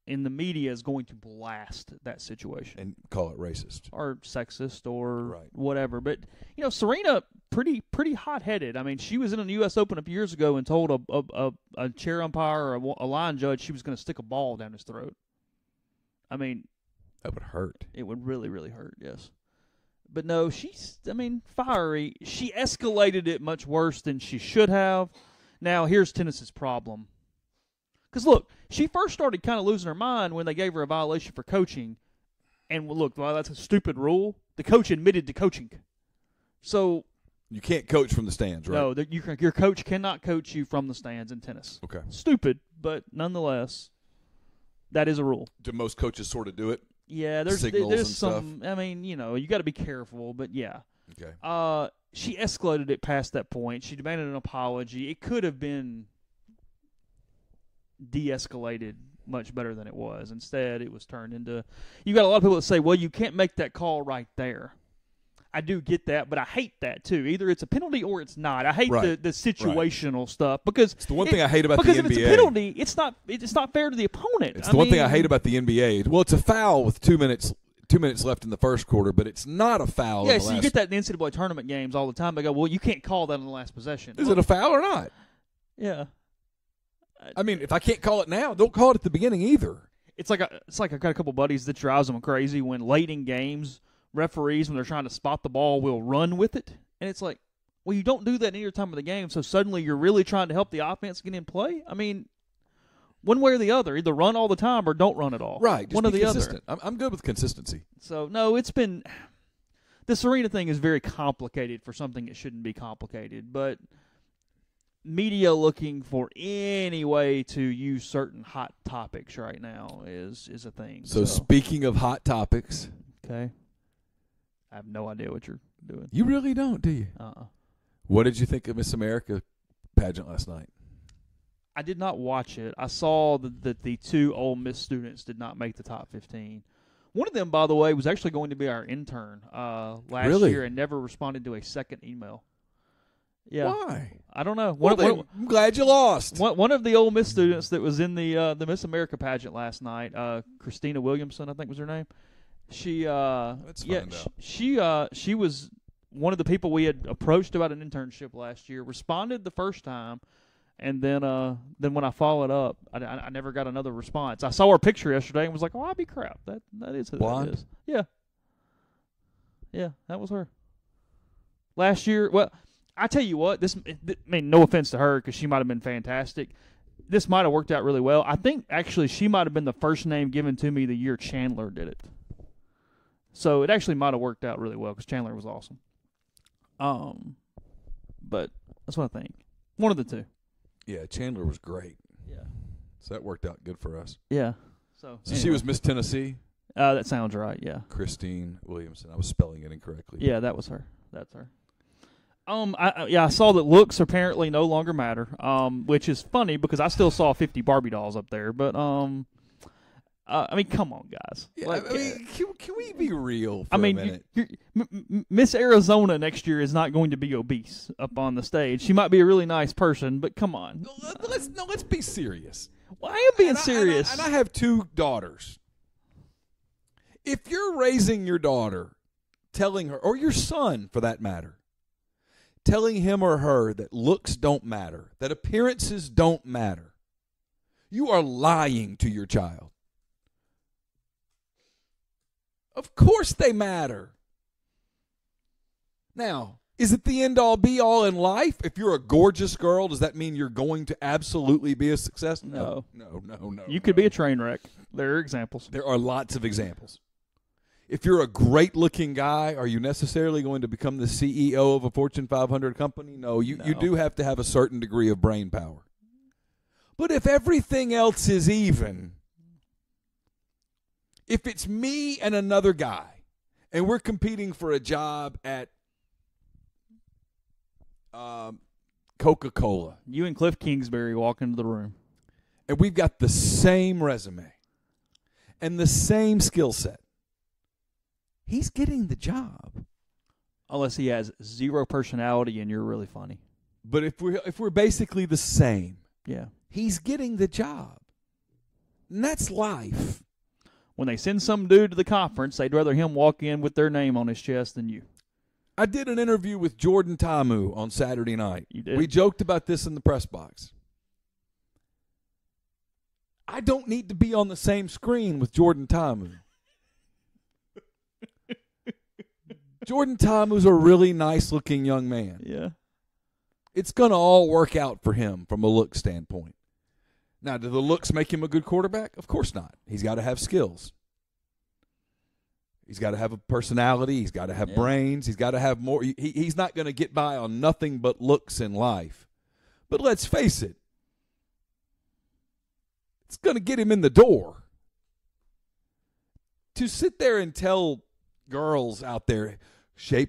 and the media is going to blast that situation. And call it racist. Or sexist or right. Whatever. But, Serena, pretty hot-headed. I mean, she was in a U.S. Open a few years ago and told a chair umpire or a line judge she was going to stick a ball down his throat. I mean, That would hurt. It would really, really hurt, yes. But no, fiery. She escalated it much worse than she should have. Now, here's Tennis's problem. Because, look, she first started kind of losing her mind when they gave her a violation for coaching. And, look, well, that's a stupid rule. The coach admitted to coaching. So you can't coach from the stands, right? No, your coach cannot coach you from the stands in tennis. Okay. Stupid, but nonetheless, that is a rule. Do most coaches sort of do it? Yeah, there's some. Stuff? You got to be careful, but yeah. Okay. She escalated it past that point. She demanded an apology. It could have been de-escalated much better than it was. Instead, it was turned into. You got a lot of people that say, "Well, you can't make that call right there." I do get that, but I hate that too. Either it's a penalty or it's not. I hate the situational stuff because it's the one thing I hate about the NBA. Because if it's a penalty, it's not fair to the opponent. It's the one thing I hate about the NBA. Well, it's a foul with 2 minutes left in the first quarter, but it's not a foul. Yeah, so you get that in the NCAA tournament games all the time. They go, well, you can't call that in the last possession. Is it a foul or not? Yeah. I mean, if I can't call it now, don't call it at the beginning either. It's like I've got a couple buddies that drives them crazy when late in games, referees, when they're trying to spot the ball, will run with it. And it's like, well, you don't do that any other time of the game, so suddenly you're really trying to help the offense get in play? I mean, one way or the other. Either run all the time or don't run at all. Right. Just one be or the consistent. other. I'm good with consistency. So, no, it's been – the Serena thing is very complicated for something that shouldn't be complicated. But media looking for any way to use certain hot topics right now is a thing. So speaking of hot topics. Okay. I have no idea what you're doing. You really don't, do you? What did you think of Miss America pageant last night? I did not watch it. I saw that the two Ole Miss students did not make the top 15. One of them, by the way, was actually going to be our intern last year and never responded to a second email. Yeah. Why? I don't know. I'm glad you lost. One of the Ole Miss students that was in the Miss America pageant last night, Christina Williamson, I think was her name. She was one of the people we had approached about an internship last year. Responded the first time, and then when I followed up, I never got another response. I saw her picture yesterday and was like, "Oh, I'll be crap. That is who Blonde? that is." Yeah, that was her. Last year, well, I tell you what, no offense to her because she might have been fantastic. This might have worked out really well. I think actually she might have been the first name given to me the year Chandler did it. So it actually might have worked out really well because Chandler was awesome. But that's what I think. One of the two. Yeah, Chandler was great. Yeah. So that worked out good for us. Yeah. So anyway. She was Miss Tennessee? That sounds right, yeah. Christine Williamson. I was spelling it incorrectly. Yeah, that was her. That's her. I saw that looks apparently no longer matter, which is funny because I still saw 50 Barbie dolls up there. But, come on, guys. Yeah, can we be real for a minute? Miss Arizona next year is not going to be obese up on the stage. She might be a really nice person, but come on. Let's be serious. Well, I am being serious. And I have two daughters. If you're raising your daughter, telling her, or your son for that matter, telling him or her that looks don't matter, that appearances don't matter, you are lying to your child. Of course they matter. Now, is it the end-all, be-all in life? If you're a gorgeous girl, does that mean you're going to absolutely be a success? No. You could be a train wreck. There are examples. There are lots of examples. If you're a great-looking guy, are you necessarily going to become the CEO of a Fortune 500 company? No, you do have to have a certain degree of brain power. But if everything else is even, if it's me and another guy, and we're competing for a job at Coca-Cola. You and Cliff Kingsbury walk into the room. And we've got the same resume and the same skill set. He's getting the job. Unless he has zero personality and you're really funny. But if we're basically the same, yeah, he's getting the job. And that's life. When they send some dude to the conference, they'd rather him walk in with their name on his chest than you. I did an interview with Jordan Tamu on Saturday night. You did? We joked about this in the press box. I don't need to be on the same screen with Jordan Tamu. Jordan Ta'amu's a really nice-looking young man. Yeah. It's going to all work out for him from a look standpoint. Now, do the looks make him a good quarterback? Of course not. He's got to have skills. He's got to have a personality. He's got to have brains. He's got to have more. He's not going to get by on nothing but looks in life. But let's face it, it's going to get him in the door. To sit there and tell girls out there,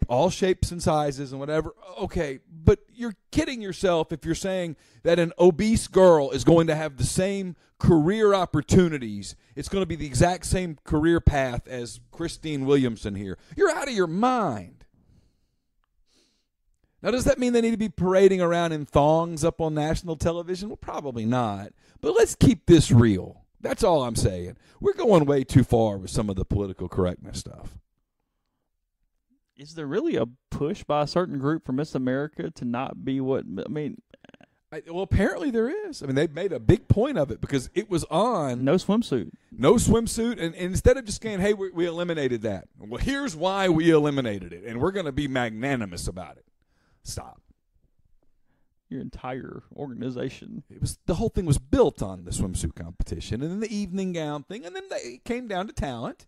all shapes and sizes and whatever, okay, but you're kidding yourself if you're saying that an obese girl is going to have the same career opportunities. It's going to be the exact same career path as Christine Williamson here. You're out of your mind. Now, does that mean they need to be parading around in thongs up on national television? Well, probably not. But let's keep this real. That's all I'm saying. We're going way too far with some of the political correctness stuff. Is there really a push by a certain group for Miss America to not be what – I mean – well, apparently there is. I mean, they've made a big point of it because it was on. No swimsuit. No swimsuit. And instead of just saying, hey, we eliminated that. Well, here's why we eliminated it, and we're going to be magnanimous about it. Stop. Your entire organization. The whole thing was built on the swimsuit competition and then the evening gown thing, and then it came down to talent.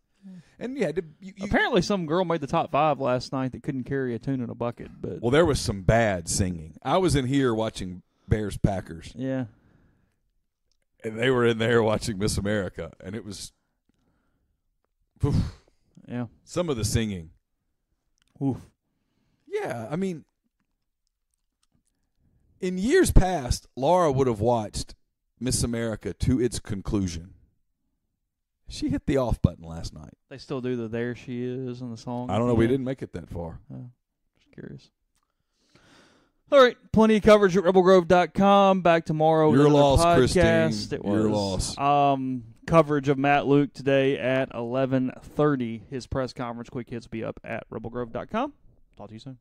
And you had to. Apparently, some girl made the top 5 last night that couldn't carry a tune in a bucket. But well, there was some bad singing. I was in here watching Bears Packers. Yeah. And they were in there watching Miss America, and it was. Oof, yeah. Some of the singing. Oof. Yeah, I mean, in years past, Laura would have watched Miss America to its conclusion. She hit the off button last night. They still do the There She Is in the song. I don't know. We didn't make it that far. Just curious. All right. Plenty of coverage at rebelgrove.com. Back tomorrow. Your loss, Christine. It Your was. loss. Coverage of Matt Luke today at 11:30. His press conference. Quick hits will be up at rebelgrove.com. Talk to you soon.